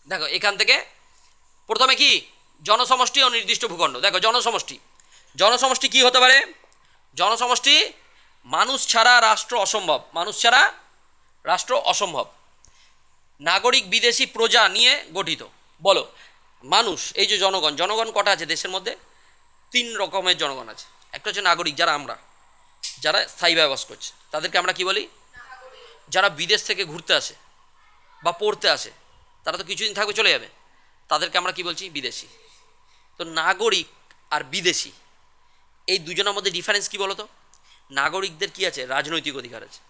[SPEAKER 1] দেখো এখান থেকে প্রথমে কি? জনসমষ্টি ও নির্দিষ্ট ভূখণ্ড। দেখো জনসমষ্টি কি হতে পারে? জনসমষ্টি মানুষ ছাড়া রাষ্ট্র অসম্ভব, মানুষ ছাড়া রাষ্ট্র অসম্ভব। নাগরিক বিদেশি প্রজা নিয়ে গঠিত। বলো, মানুষ, এই যে জনগণ কটা আছে দেশের মধ্যে? 3 রকমের জনগণ আছে। একটা হচ্ছে নাগরিক, যারা আমরা, যারা স্থায়ীভাবে বাস করছে, তাদেরকে আমরা কি বলি? যারা বিদেশ থেকে ঘুরতে আসে বা পড়তে আসে, তারা তো কিছুদিন থাকবে চলে যাবে, তাদেরকে আমরা কি বলছি? বিদেশি। তো নাগরিক আর বিদেশি, এই দুজনের মধ্যে ডিফারেন্স কি বলো তো? নাগরিকদের কি আছে? রাজনৈতিক অধিকার আছে,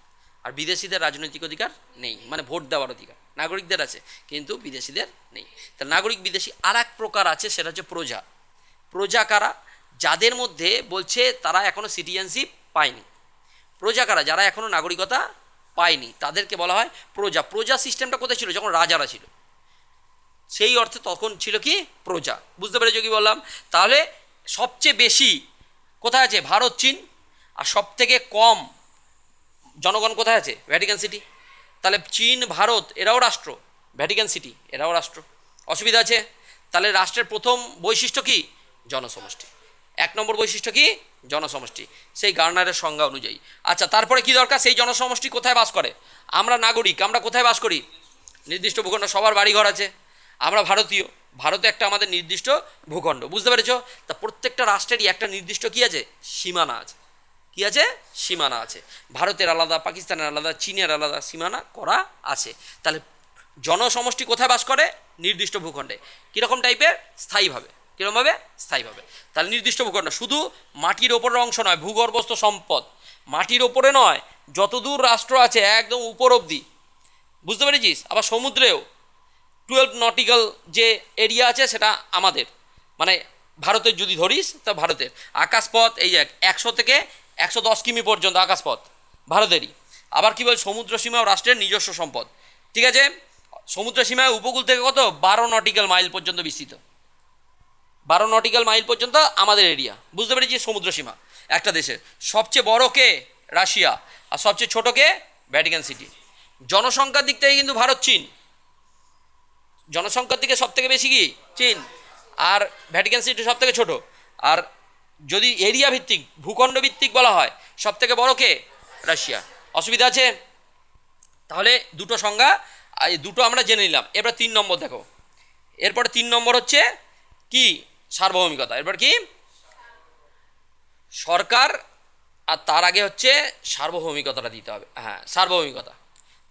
[SPEAKER 1] আর বিদেশিদের রাজনৈতিক অধিকার নেই, মানে ভোট দেওয়ার অধিকার নাগরিকদের আছে কিন্তু বিদেশিদের নেই। তাহলে নাগরিক বিদেশি। আর এক প্রকার আছে, সেটা হচ্ছে প্রজা। প্রজা কারা? যাদের মধ্যে বলছে তারা এখনও সিটিজেনশিপ পায়নি। প্রজা কারা? যারা এখনও নাগরিকতা পায়নি, তাদেরকে বলা হয় প্রজা। প্রজা সিস্টেমটা কোথায় ছিল? যখন রাজারা ছিল, সেই অর্থে তখন ছিল কি? প্রজা। বুঝতে পেরেছো কি বললাম? তাহলে সবচেয়ে বেশি কোথায় আছে? ভারত, চীন। আর সব থেকে কম জনগণ কোথায় আছে? Vatican city. তাহলে চীন, ভারত এরাও রাষ্ট্র, ভ্যাটিকান সিটি এরাও রাষ্ট্র। অসুবিধা আছে? তাহলে রাষ্ট্রের প্রথম বৈশিষ্ট্য কি? জনসমষ্টি। 1 নম্বর বৈশিষ্ট্য কি? জনসমষ্টি, সেই গার্নারের সংজ্ঞা অনুযায়ী। আচ্ছা, তারপরে কি দরকার? সেই জনসমষ্টি কোথায় বাস করে? আমরা নাগরিক, আমরা কোথায় বাস করি? নির্দিষ্ট ভূখণ্ড, সবার বাড়িঘর আছে। আমরা ভারতীয়, ভারতে একটা আমাদের নির্দিষ্ট ভূখণ্ড। বুঝতে পেরেছ? তা প্রত্যেকটা রাষ্ট্রেরই একটা নির্দিষ্ট কি আছে? সীমানা আছে। কি আছে? সীমানা আছে। ভারতের আলাদা, পাকিস্তানের আলাদা, চীনের আলাদা সীমানা করা আছে। তাহলে জনসমষ্টি কোথায় বাস করে? নির্দিষ্ট ভূখণ্ডে। কীরকম টাইপের? স্থায়ীভাবে। কীরকমভাবে? স্থায়ীভাবে। তাহলে নির্দিষ্ট ভূখণ্ড শুধু মাটির ওপরের অংশ নয়, ভূগর্ভস্থ সম্পদ, মাটির ওপরে নয়, যতদূর রাষ্ট্র আছে একদম উপর অবধি। বুঝতে পেরেছিস? আবার সমুদ্রেও 12 নটিক্যাল যে এরিয়া আছে সেটা আমাদের, মানে ভারতের যদি ধরিস তা ভারতের। আকাশপথ এই যে 100 থেকে 110 কিমি পর্যন্ত আকাশপথ ভারতেরই। আবার কি বল? সমুদ্র সীমাও রাষ্ট্রের নিজস্ব সম্পদ। ঠিক আছে? সমুদ্র সীমায় উপকূল থেকে কত? 12 নটিক্যাল মাইল পর্যন্ত বিস্তৃত। 12 নটিক্যাল মাইল পর্যন্ত আমাদের এরিয়া। বুঝতে পেরেছি? সমুদ্র সীমা একটা দেশের। সবচেয়ে বড় কে? রাশিয়া। আর সবচেয়ে ছোট কে? Vatican city. জনসংখ্যার দিক থেকে কিন্তু ভারত, চীন। জনসংখ্যার দিকে সব থেকে বেশি কি? চীন। আর ভ্যাটিকান সিটি সব থেকে ছোট। আর যদি এরিয়া ভিত্তিক, ভূখণ্ড ভিত্তিক বলা হয়, সব থেকে বড় কে? রাশিয়া। অসুবিধা আছে? তাহলে দুটো সংজ্ঞা, এই দুটো আমরা জেনে নিলাম। এবার 3 নম্বর দেখো। এরপরে 3 নম্বর হচ্ছে কি? সার্বভৌমিকতা। এরপর কি? সরকার, আর তার আগে হচ্ছে সার্বভৌমিকতাটা দিতে হবে। হ্যাঁ, সার্বভৌমিকতা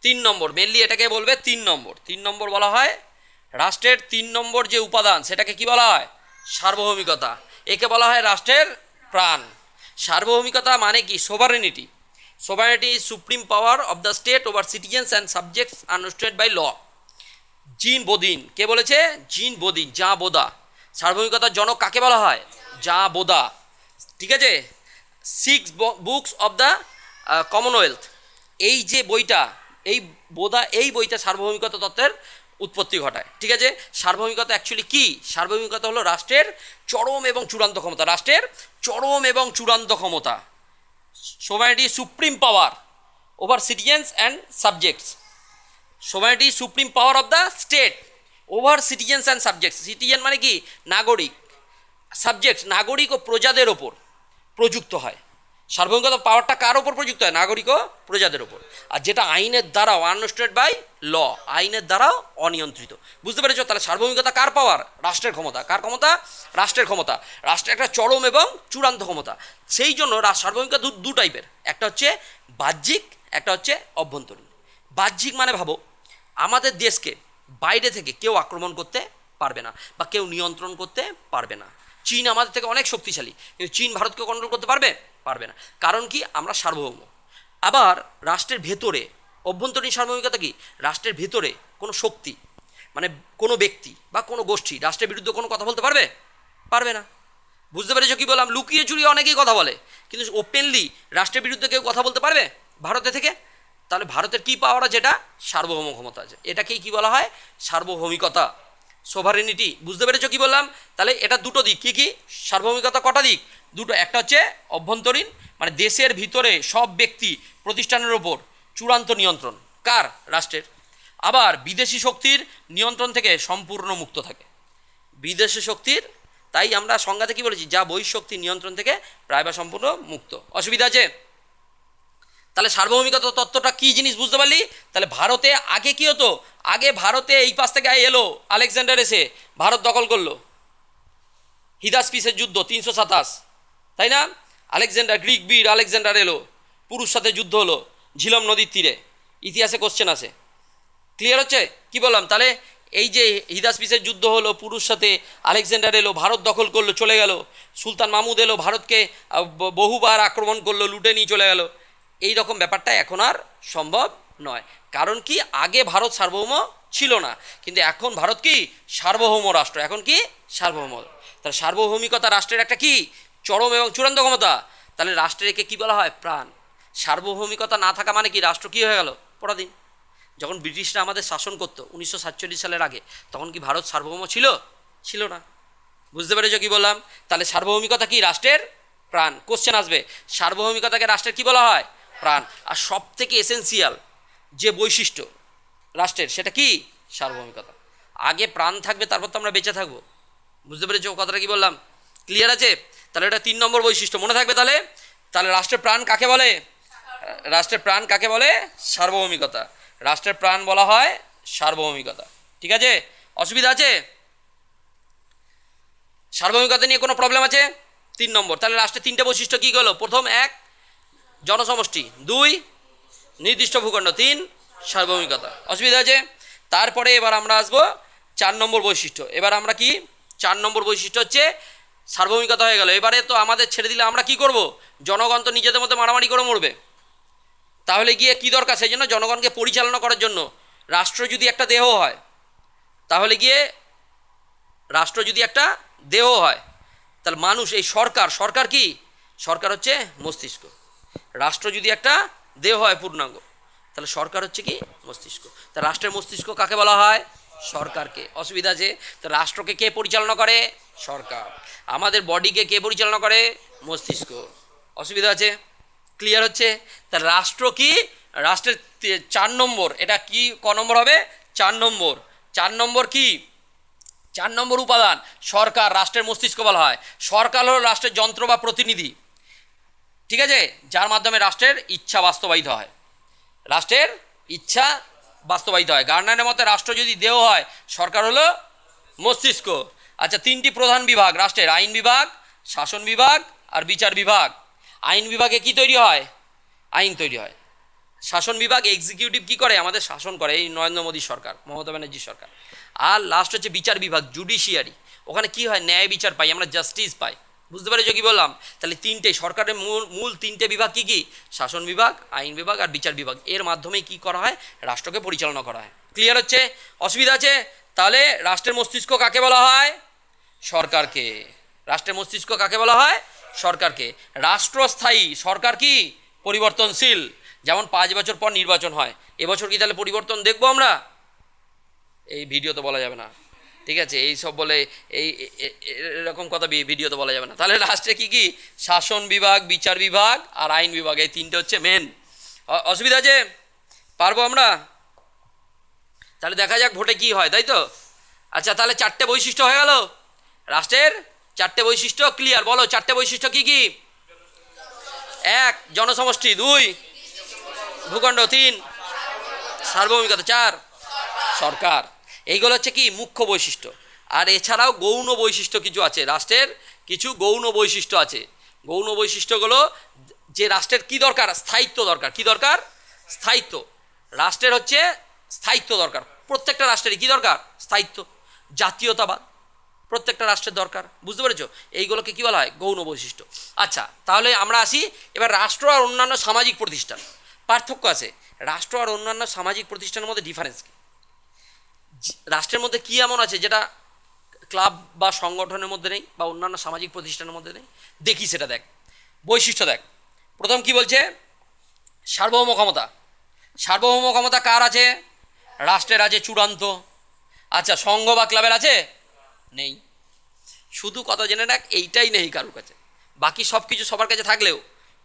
[SPEAKER 1] 3 নম্বর। মেনলি এটাকে বলবে 3 নম্বর। 3 নম্বর বলা হয় রাষ্ট্রের 3 নম্বর যে উপাদান, সেটাকে কি বলা হয়? সার্বভৌমিকতা। একে বলা হয় রাষ্ট্রের প্রাণ। সার্বভৌমিকতা মানে কি? Sovereignty. Sovereignty is supreme power of the state over citizens and subjects unrestricted by law. Jean Bodin. কে বলেছে? জিন বোদিন, যা বোদা। সার্বভৌমিকতার জনক কাকে বলা হয়? যা বোদা। ঠিক আছে? 6 বুকস অফ দ্য কমনওয়েলথ, এই যে বইটা, এই বোদা, এই বইটা সার্বভৌমিকতা তত্ত্বের উৎপত্তি ঘটায়। ঠিক আছে? সার্বভৌমিকতা অ্যাকচুয়ালি কি? সার্বভৌমিকতা হলো রাষ্ট্রের চরম এবং চূড়ান্ত ক্ষমতা। রাষ্ট্রের চরম এবং চূড়ান্ত ক্ষমতা। Sovereignty supreme power over citizens and subjects. Sovereignty supreme power of the state over citizens and subjects. Citizen মানে কি? নাগরিক। সাবজেক্টস, নাগরিক ও প্রজাদের ওপর প্রযুক্ত হয়। সার্বভৌমিকতা পাওয়ারটা কার ওপর প্রযুক্ত হয়? নাগরিক ও প্রজাদের ওপর। আর যেটা আইনের দ্বারাও, আনরেস্ট্রিক্টেড বাই ল, আইনের দ্বারাও অনিয়ন্ত্রিত। বুঝতে পেরেছো? তাহলে সার্বভৌমিকতা কার পাওয়ার? রাষ্ট্রের ক্ষমতা। কার ক্ষমতা? রাষ্ট্রের ক্ষমতা। রাষ্ট্রের একটা চরম এবং চূড়ান্ত ক্ষমতা। সেই জন্য সার্বভৌমিকতা দু টাইপের, একটা হচ্ছে বাহ্যিক, একটা হচ্ছে অভ্যন্তরীণ। বাহ্যিক মানে ভাবো, আমাদের দেশকে বাইরে থেকে কেউ আক্রমণ করতে পারবে না বা কেউ নিয়ন্ত্রণ করতে পারবে না। চীন আমাদের থেকে অনেক শক্তিশালী, কিন্তু চীন ভারতকে কন্ট্রোল করতে পারবে? পারবে না। কারণ কি? আমরা সার্বভৌম। আবার রাষ্ট্রের ভেতরে অভ্যন্তরীণ সার্বভৌমিকতা কি? রাষ্ট্রের ভেতরে কোনো শক্তি, মানে কোনো ব্যক্তি বা কোনো গোষ্ঠী রাষ্ট্রের বিরুদ্ধে কোনো কথা বলতে পারবে? পারবে না। বুঝতে পেরেছো কি বললাম? লুকিয়ে চুরিয়ে অনেকেই কথা বলে, কিন্তু ওপেনলি রাষ্ট্রের বিরুদ্ধে কেউ কথা বলতে পারবে ভারতে থেকে? তাহলে ভারতের কী পাওয়ার আছে? এটা সার্বভৌম ক্ষমতা আছে। এটাকেই কি বলা হয়? সার্বভৌমিকতা, সোভারেনিটি। বুঝতে পেরেছো কি বললাম? তাহলে এটা দুটো দিক। কি কি? সার্বভৌমিকতা কটা দিক? দুটো। একটা হচ্ছে অভ্যন্তরীণ, মানে দেশের ভিতরে সব ব্যক্তি প্রতিষ্ঠানের ওপর চূড়ান্ত নিয়ন্ত্রণ কার? রাষ্ট্রের। আবার বিদেশি শক্তির নিয়ন্ত্রণ থেকে সম্পূর্ণ মুক্ত থাকে বিদেশি শক্তির। তাই আমরা সংজ্ঞাতে কি বলেছি? যা বহিঃশক্তির নিয়ন্ত্রণ থেকে প্রায় বা সম্পূর্ণ মুক্ত। অসুবিধা আছে? তাহলে সার্বভৌমিকতা তত্ত্বটা কী জিনিস বুঝতে পারলি? তাহলে ভারতে আগে কী হতো? আগে ভারতে এই পাশ থেকে এলো আলেকজান্ডার, এসে ভারত দখল করলো। হিদাসপিসের যুদ্ধ 327, তাই না? আলেকজান্ডার, গ্রিক বীর আলেকজান্ডার এলো, পুরুষ সাথে যুদ্ধ হলো ঝিলম নদীর তীরে। ইতিহাসে কোশ্চেন আছে। ক্লিয়ার হচ্ছে কি বললাম? তাহলে এই যে হিদাসপিসের যুদ্ধ হলো, পুরুষ সাথে আলেকজান্ডার এলো, ভারত দখল করলো, চলে গেল। সুলতান মাহমুদ এলো, ভারতকে বহুবার আক্রমণ করলো, লুটে নিয়ে চলে গেল। এই রকম ব্যাপারটা এখন আর সম্ভব নয়। কারণ কি? আগে ভারত সার্বভৌম ছিল না, কিন্তু এখন ভারত কি? সার্বভৌম রাষ্ট্র। এখন কি? সার্বভৌম। তাহলে সার্বভৌমিকতা রাষ্ট্রের একটা কি? চরম এবং চূড়ান্ত ক্ষমতা। তাহলে রাষ্ট্রের একে কী বলা হয়? প্রাণ। সার্বভৌমিকতা না থাকা মানে কি? রাষ্ট্র কী হয়ে গেল? পরাধীন। যখন ব্রিটিশরা আমাদের শাসন করতো 1947 সালের আগে, তখন কি ভারত সার্বভৌম ছিল? ছিল না। বুঝতে পেরেছো কি বললাম? তাহলে সার্বভৌমিকতা কি? রাষ্ট্রের প্রাণ। কোশ্চেন আসবে, সার্বভৌমিকতাকে রাষ্ট্রের কি বলা হয়? প্রাণ। আর সব থেকে এসেন্সিয়াল যে বৈশিষ্ট্য রাষ্ট্রের, সেটা কি? সার্বভৌমিকতা। আগে প্রাণ থাকবে, তারপর তো আমরা বেঁচে থাকবো। বুঝতে পেরেছো কথাটা কি বললাম? ক্লিয়ার আছে? তাহলে এটা 3 নম্বর বৈশিষ্ট্য, মনে থাকবে। তাহলে তাহলে রাষ্ট্রের প্রাণ কাকে বলে? রাষ্ট্রের প্রাণ কাকে বলে? সার্বভৌমিকতা। রাষ্ট্রের প্রাণ বলা হয় সার্বভৌমিকতা। ঠিক আছে? অসুবিধা আছে? সার্বভৌমিকতা নিয়ে কোনো প্রবলেম আছে? 3 নম্বর। তাহলে রাষ্ট্রের 3টে বৈশিষ্ট্য কী হলো? প্রথম, 1 জনসমষ্টি, 2 নির্দিষ্ট ভূখণ্ড, 3 সার্বভৌমিকতা। অসুবিধা আছে? তারপরে এবার আমরা আসবো 4 নম্বর বৈশিষ্ট্য। এবার আমরা কি? 4 নম্বর বৈশিষ্ট্য হচ্ছে সার্বভৌমিকতা হয়ে গেল। এবারে তো আমাদের ছেড়ে দিলে আমরা কি করব? জনগণ তো নিজেদের মধ্যে মারামারি করে মরবে। তাহলে গিয়ে কি দরকার? সেই জন্য জনগণকে পরিচালনা করার জন্য রাষ্ট্র যদি একটা দেহ হয়, তাহলে গিয়ে রাষ্ট্র যদি একটা দেহ হয়, তাহলে মানুষ, এই সরকার, সরকার কি? সরকার হচ্ছে মস্তিষ্ক। রাষ্ট্র যদি একটা দেহ হয় পূর্ণাঙ্গ, তাহলে সরকার হচ্ছে কি? মস্তিষ্ক। তা রাষ্ট্রের মস্তিষ্ক কাকে বলা হয়? সরকারকে। অসুবিধা আছে? তো রাষ্ট্রকে কে পরিচালনা করে? সরকার। আমাদের বডিকে কে পরিচালনা করে? মস্তিষ্ক। অসুবিধা আছে? ক্লিয়ার হচ্ছে? তা রাষ্ট্র কি? রাষ্ট্রের 4 নম্বর, এটা কি ক নম্বর হবে? 4 নম্বর। 4 নম্বর কি? 4 নম্বর উপাদান সরকার। রাষ্ট্রের মস্তিষ্ক বলা হয়। সরকার হলো রাষ্ট্রের যন্ত্র বা প্রতিনিধি, ঠিক আছে, যার মাধ্যমে রাষ্ট্রের ইচ্ছা বাস্তবায়িত হয়। রাষ্ট্রের ইচ্ছা বাস্তবায়িত হয়। গার্নারের মতে রাষ্ট্র যদি দেহ হয়, সরকার হলো মস্তিষ্ক। আচ্ছা, 3টি প্রধান বিভাগ রাষ্ট্রের: আইন বিভাগ, শাসন বিভাগ আর বিচার বিভাগ। আইন বিভাগে কি তৈরি হয়? আইন তৈরি হয়। শাসন বিভাগ, এক্সিকিউটিভ কি করে? আমাদের শাসন করে, এই নরেন্দ্র মোদী সরকার, মমতা ব্যানার্জি সরকার। আর লাস্ট হচ্ছে বিচার বিভাগ, জুডিশিয়ারি। ওখানে কি হয়? ন্যায় বিচার পাই আমরা, জাস্টিস পাই। বুঝতে পেরেছো কি বললাম? তাহলে 3টে সরকারের মূল 3টে বিভাগ কি কি? শাসন বিভাগ, আইন বিভাগ আর বিচার বিভাগ। এর মাধ্যমেই কি করা হয়? রাষ্ট্রকে পরিচালনা করা হয়। ক্লিয়ার হচ্ছে? অসুবিধা আছে? তাহলে রাষ্ট্রের মস্তিষ্ক কাকে বলা হয়? সরকারকে। রাষ্ট্রের মস্তিষ্ক কাকে বলা হয়? সরকারকে। রাষ্ট্রস্থায়ী, সরকার কি? পরিবর্তনশীল। যেমন 5 বছর পর নির্বাচন হয়। এবছর কি তাহলে পরিবর্তন দেখবো আমরা? এই ভিডিও তো বলা যাবে না, ঠিক আছে? এই সব বলে এরকম কথা ভিডিও তো বলা যাবে না। তাহলে রাষ্ট্রে কি কি? শাসন বিভাগ, বিচার বিভাগ আর আইন বিভাগ, এই 3টে হচ্ছে মেন। অসুবিধা আছে? পারবো আমরা? তাহলে দেখা যাক ভোটে কি হয়, তাই তো? আচ্ছা, তাহলে 4টে বৈশিষ্ট্য হয়ে গেল রাষ্ট্রের। 4টে বৈশিষ্ট্য ক্লিয়ার? বলো 4টে বৈশিষ্ট্য কি কি? 1 জনসমষ্টি, 2 ভূখণ্ড, 3 সার্বভৌমিকতা, 4 সরকার। এইগুলো হচ্ছে কি? মুখ্য বৈশিষ্ট্য। আর এছাড়াও গৌণ বৈশিষ্ট্য কিছু আছে রাষ্ট্রের, কিছু গৌণ বৈশিষ্ট্য আছে। গৌণ বৈশিষ্ট্যগুলো যে রাষ্ট্রের কি দরকার? স্থায়িত্ব দরকার। কি দরকার? স্থায়িত্ব। রাষ্ট্রের হচ্ছে স্থায়িত্ব দরকার। প্রত্যেকটা রাষ্ট্রেরই কি দরকার? স্থায়িত্ব। জাতীয়তাবাদ, প্রত্যেকটা রাষ্ট্রের দরকার, বুঝতে পেরেছো? এইগুলোকে কী বলা হয়? গৌণ বৈশিষ্ট্য। আচ্ছা, তাহলে আমরা আসি এবার রাষ্ট্র আর অন্যান্য সামাজিক প্রতিষ্ঠান। পার্থক্য আছে রাষ্ট্র আর অন্যান্য সামাজিক প্রতিষ্ঠানের মধ্যে, ডিফারেন্স কী? রাষ্ট্রের মধ্যে কী এমন আছে যেটা ক্লাব বা সংগঠনের মধ্যে নেই বা অন্যান্য সামাজিক প্রতিষ্ঠানের মধ্যে নেই? দেখি সেটা দেখ, বৈশিষ্ট্য দেখ। প্রথম কি বলছে? সার্বভৌম ক্ষমতা। সার্বভৌম ক্ষমতা কার আছে? রাষ্ট্রের আছে চূড়ান্ত। আচ্ছা, সংঘ বা ক্লাবের আছে? নেই। শুধু কথা জেনে রাখ, এইটাই নেই কারুর কাছে। বাকি সব কিছু সবার কাছে থাকলেও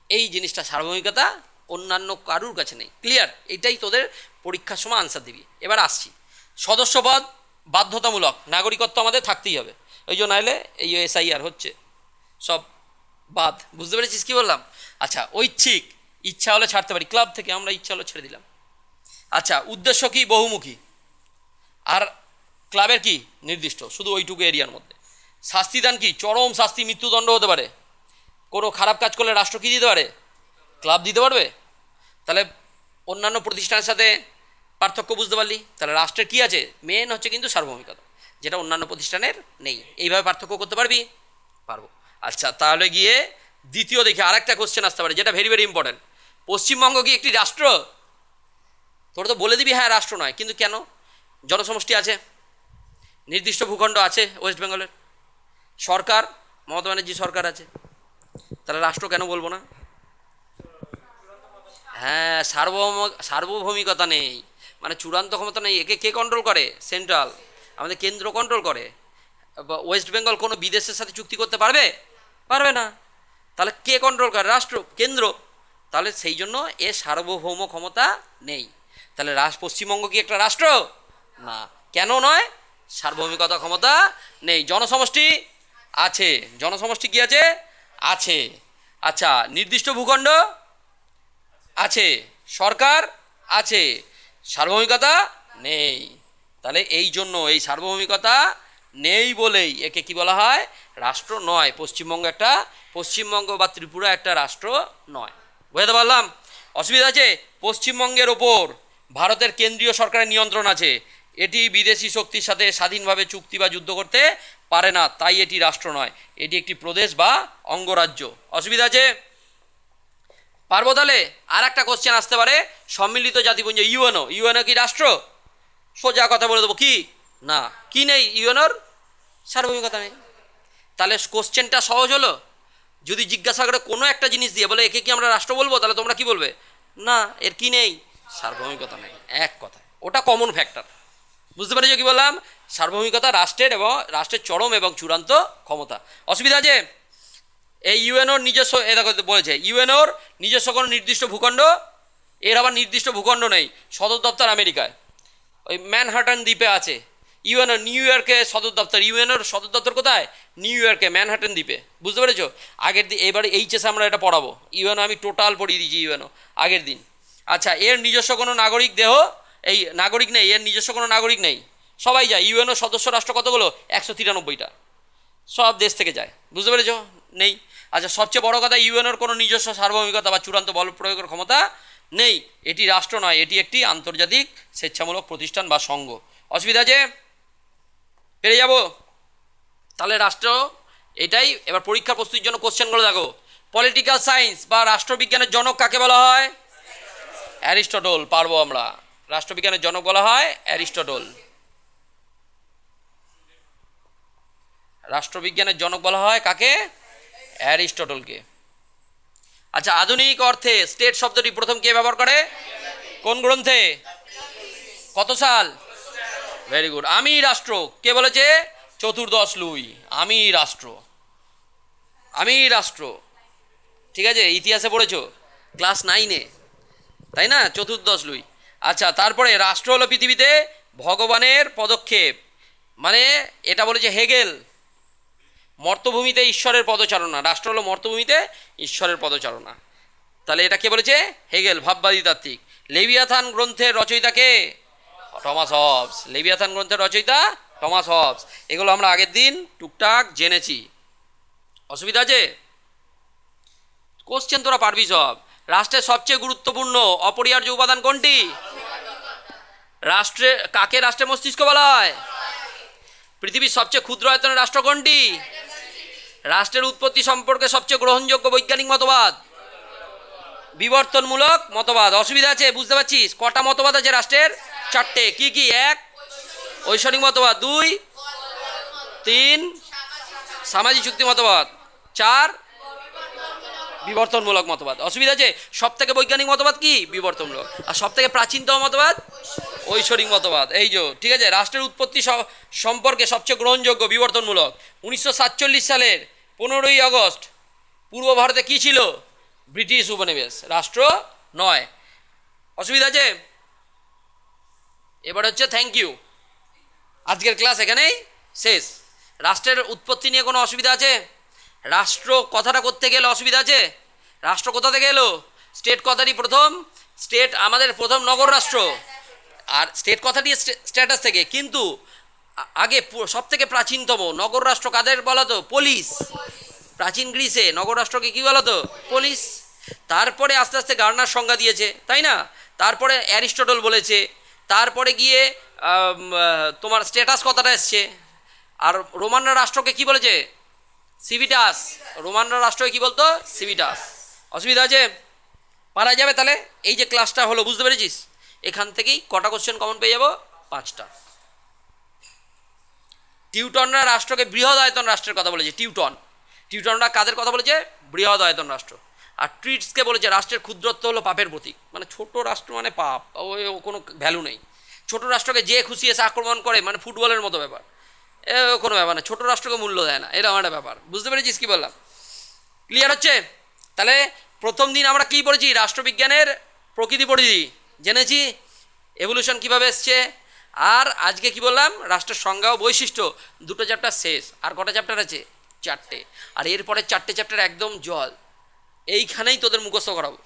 [SPEAKER 1] এই জিনিসটা সার্বভৌমিকতা অন্যান্য কারুর কাছে নেই। ক্লিয়ার? এইটাই তোদের পরীক্ষার সময় আনসার দিবি। এবার আসছি, সদস্যপদ বাধ্যতামূলক, নাগরিকত্ব আমাদের থাকতেই হবে। ওই জন্য নাইলে এই SIR হচ্ছে সব বাদ। বুঝতে পেরেছিস কী বললাম? আচ্ছা, ঐচ্ছিক, ইচ্ছা হলে ছাড়তে পারি ক্লাব থেকে, আমরা ইচ্ছা হলে ছেড়ে দিলাম। আচ্ছা, উদ্দেশ্য কি? বহুমুখী। আর ক্লাবের কি? নির্দিষ্ট, শুধু ওইটুকু এরিয়ার মধ্যে। শাস্তিদান কি? চরম শাস্তি, মৃত্যুদণ্ড হতে পারে। কোনো খারাপ কাজ করলে রাষ্ট্র কী দিতে পারে? ক্লাব দিতে পারবে। তাহলে অন্যান্য প্রতিষ্ঠানের সাথে পার্থক্য বুঝতে পারলি? তাহলে রাষ্ট্রের কি আছে? মেন হচ্ছে কিন্তু সার্বভৌমিকতা, যেটা অন্যান্য প্রতিষ্ঠানের নেই। এইভাবে পার্থক্য করতে পারবি? পারবো। আচ্ছা, তাহলে গিয়ে দ্বিতীয় দেখি আরেকটা কোশ্চেন আসতে পারে, যেটা ভেরি ভেরি ইম্পর্টেন্ট। পশ্চিমবঙ্গ কি একটি রাষ্ট্র? তোরা তো বলে দিবি হ্যাঁ রাষ্ট্র নয়, কিন্তু কেন? জনসমষ্টি আছে, নির্দিষ্ট ভূখণ্ড আছে ওয়েস্ট বেঙ্গলের, সরকার মমতা ব্যানার্জি সরকার আছে, তাহলে রাষ্ট্র কেন বলবো না? হ্যাঁ, সার্বভৌমিকতা নেই, মানে চূড়ান্ত ক্ষমতা নেই। একে কে কন্ট্রোল করে? সেন্ট্রাল, আমাদের কেন্দ্র কন্ট্রোল করে। ওয়েস্ট বেঙ্গল কোনো বিদেশের সাথে চুক্তি করতে পারবে? পারবে না। তাহলে কে কন্ট্রোল করে? রাষ্ট্র, কেন্দ্র। তাহলে সেই জন্য এ সার্বভৌম ক্ষমতা নেই। তাহলে পশ্চিমবঙ্গ কি একটা রাষ্ট্র? না। কেন নয়? সার্বভৌমিকতা ক্ষমতা নেই। জনসমষ্টি আছে, জনসমষ্টি কি আছে? আছে। আচ্ছা, নির্দিষ্ট ভূখণ্ড আছে, সরকার আছে, সার্বভৌমিকতা নেই। তাহলে এই জন্য এই সার্বভৌমিকতা নেই বলেই একে কি বলা হয়? রাষ্ট্র নয়। পশ্চিমবঙ্গ বা ত্রিপুরা একটা রাষ্ট্র নয়। বুঝতে পারলাম? অসুবিধা আছে? পশ্চিমবঙ্গের ওপর ভারতের কেন্দ্রীয় সরকারের নিয়ন্ত্রণ আছে। এটি বিদেশি শক্তির সাথে স্বাধীনভাবে চুক্তি বা যুদ্ধ করতে পারে না, তাই এটি রাষ্ট্র নয়, এটি একটি প্রদেশ বা অঙ্গরাজ্য। অসুবিধা আছে? পারবো? তাহলে আর একটা কোশ্চেন আসতে পারে, সম্মিলিত জাতিপুঞ্জ, ইউএনও কি রাষ্ট্র? সোজা কথা বলে দেবো, কি না, কি নেই? ইউএনওর সার্বভৌমিকতা নেই। তাহলে কোশ্চেনটা সহজ হলো। যদি জিজ্ঞাসা করে কোনো একটা জিনিস দিয়ে বলে একে কি আমরা রাষ্ট্র বলবো, তাহলে তোমরা কি বলবে? না, এর কি নেই? সার্বভৌমিকতা নেই। এক কথায় ওটা কমন ফ্যাক্টর। বুঝতে পেরেছো কি বললাম? সার্বভৌমিকতা রাষ্ট্রের এবং রাষ্ট্রের চরম এবং চূড়ান্ত ক্ষমতা। অসুবিধা আছে? এই ইউএনওর নিজস্ব, এ দেখো বলেছে ইউএনওর নিজস্ব কোনো নির্দিষ্ট ভূখণ্ড, এর আবার নির্দিষ্ট ভূখণ্ড নেই। সদর দপ্তর আমেরিকায়, ওই ম্যানহাটন দ্বীপে আছে। ইউএনও নিউ ইয়র্কে সদর দপ্তর। ইউএনওর সদর দপ্তর কোথায়? নিউ ইয়র্কে, ম্যানহাটন দ্বীপে। বুঝতে পেরেছো? আগের দিন, এবারে এইচএসে আমরা এটা পড়াবো। ইউএনও আমি টোটাল পড়িয়ে দিয়েছি ইউএনও আগের দিন। আচ্ছা, এর নিজস্ব কোনো নাগরিক দেহ, এই নাগরিক নেই, এর নিজস্ব কোনো নাগরিক নেই। সবাই যায়। ইউএনও সদস্য রাষ্ট্র কতগুলো? 193টা, সব দেশ থেকে যায়। বুঝতে পেরেছো? নেই। আচ্ছা, সবচেয়ে বড় কথা, ইউএনওর কোনো নিজস্ব সার্বভৌমিকতা বা চূড়ান্ত বল প্রয়োগের ক্ষমতা নেই। এটি রাষ্ট্র নয়, এটি একটি আন্তর্জাতিক স্বেচ্ছামূলক প্রতিষ্ঠান বা সংঘ। অসুবিধা আছে? পেরে যাব? তাহলে রাষ্ট্র এটাই। এবার পরীক্ষা প্রস্তুতির জন্য কোশ্চেনগুলো দেখো। পলিটিক্যাল সায়েন্স বা রাষ্ট্রবিজ্ঞানের জনক কাকে বলা হয়? অ্যারিস্টটল। পারবো আমরা। রাষ্ট্রবিজ্ঞানের জনক বলা হয় অ্যারিস্টটল। রাষ্ট্রবিজ্ঞানের জনক বলা হয় কাকে? অ্যারিস্টটলকে। আচ্ছা, আধুনিক অর্থে স্টেট শব্দটি প্রথম কে ব্যবহার করে? কোন গ্রন্থে? কত সাল? Very good. আমি রাষ্ট্র কে বলেছে? চতুর্দশ লুই। আমি রাষ্ট্র, আমি রাষ্ট্র। ঠিক আছে, ইতিহাসে পড়েছো ক্লাস 9-এ, তাই না? চতুর্দশ লুই। আচ্ছা, তারপরে রাষ্ট্র হলো পৃথিবীতে ভগবানের পদক্ষেপ, মানে এটা বলেছে হেগেল। মর্তভূমিতে ঈশ্বরের পদচারণা, রাষ্ট্র হলো মর্তভূমিতে ঈশ্বরের পদচারণা। তাহলে এটা কে বলেছে? হেগেল, ভাববাদী তাত্ত্বিক। লেভিয়াথান গ্রন্থের রচয়িতা কে? Thomas Hobbes. লেভিয়াথান গ্রন্থের রচয়িতা টমাস হবস। এগুলো আমরা আগের দিন টুকটাক জেনেছি। অসুবিধা আছে? কোশ্চেন তোরা পারবি সব। রাষ্ট্রের সবচেয়ে গুরুত্বপূর্ণ অপরিহার্য উপাদান কোনটি? কাকে রাষ্ট্রের মস্তিষ্ক বলা হয়? পৃথিবীর সবচেয়ে ক্ষুদ্র আয়তনের রাষ্ট্র কোনটি? রাষ্ট্রের উৎপত্তি সম্পর্কে সবচেয়ে গ্রহণযোগ্য বৈজ্ঞানিক মতবাদ? বিবর্তনমূলক মতবাদ। অসুবিধা আছে? বুঝতে পারছিস? কটা মতবাদ আছে রাষ্ট্রের? চারটে। কি কি? এক, ঐশ্বরিক মতবাদ। দুই, তিন, সামাজিক চুক্তি মতবাদ। চার, বিবর্তনমূলক মতবাদ। অসুবিধা আছে? সব থেকে বৈজ্ঞানিক মতবাদ কি? বিবর্তনমূলক। আর সব থেকে প্রাচীনতম মতবাদ ঐশ্বরিক মতবাদ। এই যে ঠিক আছে, রাষ্ট্রের উৎপত্তি সম্পর্কে সবচেয়ে গ্রহণযোগ্য বিবর্তনমূলক। 1947 সালের 15ই আগস্ট পূর্ব ভারতে কি ছিল? ব্রিটিশ উপনিবেশ, রাষ্ট্র নয়। অসুবিধা আছে? এবার হচ্ছে থ্যাংক ইউ, আজকের ক্লাস এখানেই শেষ। রাষ্ট্রের উৎপত্তি নিয়ে কোনো অসুবিধা আছে? রাষ্ট্র কথাটা করতে গেলে অসুবিধা আছে? রাষ্ট্র কোথা থেকে এলো? স্টেট কথাটি প্রথম, স্টেট আমাদের প্রথম নগর রাষ্ট্র, আর স্টেট কথাটি স্ট্যাটাস থেকে। কিন্তু আগে সব থেকে প্রাচীনতম নগর রাষ্ট্র কাদের বলা তো? পোলিস। প্রাচীন গ্রিসে নগর রাষ্ট্রকে কী বলা তো? পোলিস। তারপরে আস্তে আস্তে গার্নার সংজ্ঞা দিয়েছে, তাই না? তারপরে অ্যারিস্টটল বলেছে, তারপরে গিয়ে তোমার স্ট্যাটাস কথাটা এসছে। আর রোমানরা রাষ্ট্রকে কি বলেছে? সিভিটাস। রোমানরা রাষ্ট্রকে কি বলতো? সিভিটাস। অসুবিধা আছে? পারা যাবে তাহলে? এই যে ক্লাসটা হলো, বুঝতে পেরেছিস? এখান থেকেই কটা কোশ্চেন কমন পেয়ে যাবো? 5টা। টিউটনরা রাষ্ট্রকে বৃহৎ আয়তন রাষ্ট্রের কথা বলেছে। টিউটনরা কাদের কথা বলেছে? বৃহৎ আয়তন রাষ্ট্র। আর ট্রিটসকে বলেছে রাষ্ট্রের ক্ষুদ্রত্ব হলো পাপের প্রতীক, মানে ছোট রাষ্ট্র মানে পাপ, ওই কোনো ভ্যালু নেই। ছোট রাষ্ট্রকে যে খুশি এসে আক্রমণ করে, মানে ফুটবলের মতো ব্যাপার, কোনো ব্যাপার না। ছোট রাষ্ট্রকে মূল্য দেয় না, এরকম একটা ব্যাপার। বুঝতে পেরেছিস কি বললাম? ক্লিয়ার হচ্ছে? তাহলে প্রথম দিন আমরা কি পড়েছি? রাষ্ট্রবিজ্ঞানের প্রকৃতি পড়েছি, জেনেছি এভলিউশন কীভাবে এসছে। আর আজকে কি বললাম? রাষ্ট্রের সংজ্ঞা ও বৈশিষ্ট্য। 2টো চ্যাপ্টার শেষ। আর কটা চ্যাপ্টার আছে? 4টে। আর এরপরে 4টে চ্যাপ্টার একদম জল। এইখানেই তোদের মুখস্থ করাবো,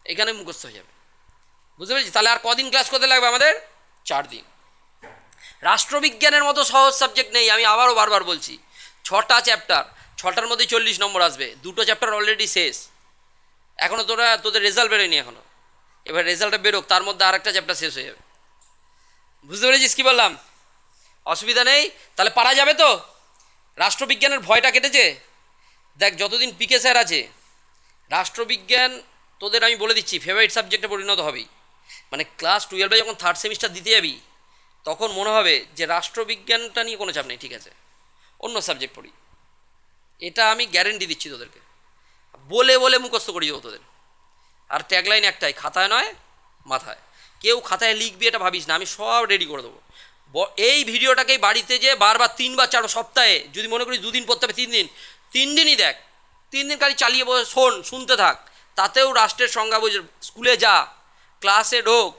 [SPEAKER 1] এইখানেই মুখস্থ হয়ে যাবে। বুঝতে পেরেছি? তাহলে আর কদিন ক্লাস করতে লাগবে আমাদের? 4 দিন। রাষ্ট্রবিজ্ঞানের মতো সহজ সাবজেক্ট নেই, আমি আবারও বারবার বলছি। 6টা চ্যাপ্টার, 6টার মধ্যেই 40 নম্বর আসবে। 2টো চ্যাপ্টার অলরেডি শেষ, এখনও তোদের রেজাল্ট বেরোয়নি এখনও। এবার রেজাল্টটা বেরোক, তার মধ্যে আরেকটা চ্যাপ্টার শেষ হয়ে যাবে। বুঝতে পেরেছিস কি বললাম? অসুবিধা নেই? তাহলে পারা যাবে তো? রাষ্ট্রবিজ্ঞানের ভয়টা কেটেছে? দেখ, যতদিন পিকে স্যার আছে, রাষ্ট্রবিজ্ঞান তোদের আমি বলে দিচ্ছি ফেভারিট সাবজেক্টে পরিণত হবেই। মানে ক্লাস 12-এ যখন 3rd সেমিস্টার দিতে যাবি, তখন মনে হবে যে রাষ্ট্রবিজ্ঞানটা নিয়ে কোনো চাপ নেই, ঠিক আছে, অন্য সাবজেক্ট পড়ি। এটা আমি গ্যারেন্টি দিচ্ছি তোদেরকে, বলে বলে মুখস্থ করিয়ে দেবো তোদের। আর ট্যাগলাইন একটাই, খাতায় নয় মাথায়। কেউ খাতায় লিখবি এটা ভাবিস না, আমি সব রেডি করে দেবো। এই ভিডিওটাকেই বাড়িতে যে বারবার 3 বা 4 সপ্তাহে, যদি মনে করি 2 দিন পড়তে হবে, 3 দিনই দেখ, 3 দিন খালি চালিয়ে বসে শুনতে থাক। তাতেও রাষ্ট্রের সংজ্ঞা বুঝে স্কুলে যা, ক্লাসে ঢোক,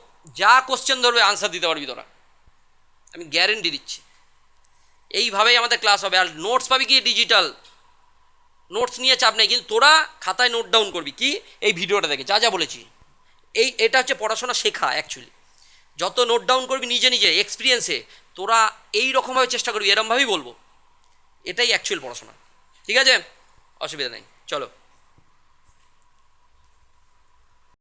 [SPEAKER 1] যা কোশ্চেন ধরবে আনসার দিতে পারবি তোরা, আমি গ্যারেন্টি দিচ্ছি। এইভাবেই আমাদের ক্লাস হবে। আর নোটস পাবি কি? ডিজিটাল নোটস নিয়ে চাপ নেই, কিন্তু তোরা খাতায় নোট ডাউন করবি। কি? এই ভিডিওটা দেখে যা যা বলেছি। এটা হচ্ছে পড়াশোনা শেখা অ্যাকচুয়ালি। যত নোট ডাউন করবি নিজে নিজে এক্সপিরিয়েন্সে, তোরা এই রকমভাবে চেষ্টা করবি, এরকমভাবেই বলবো। এটাই অ্যাকচুয়াল পড়াশোনা, ঠিক আছে? অসুবিধা নেই, চলো।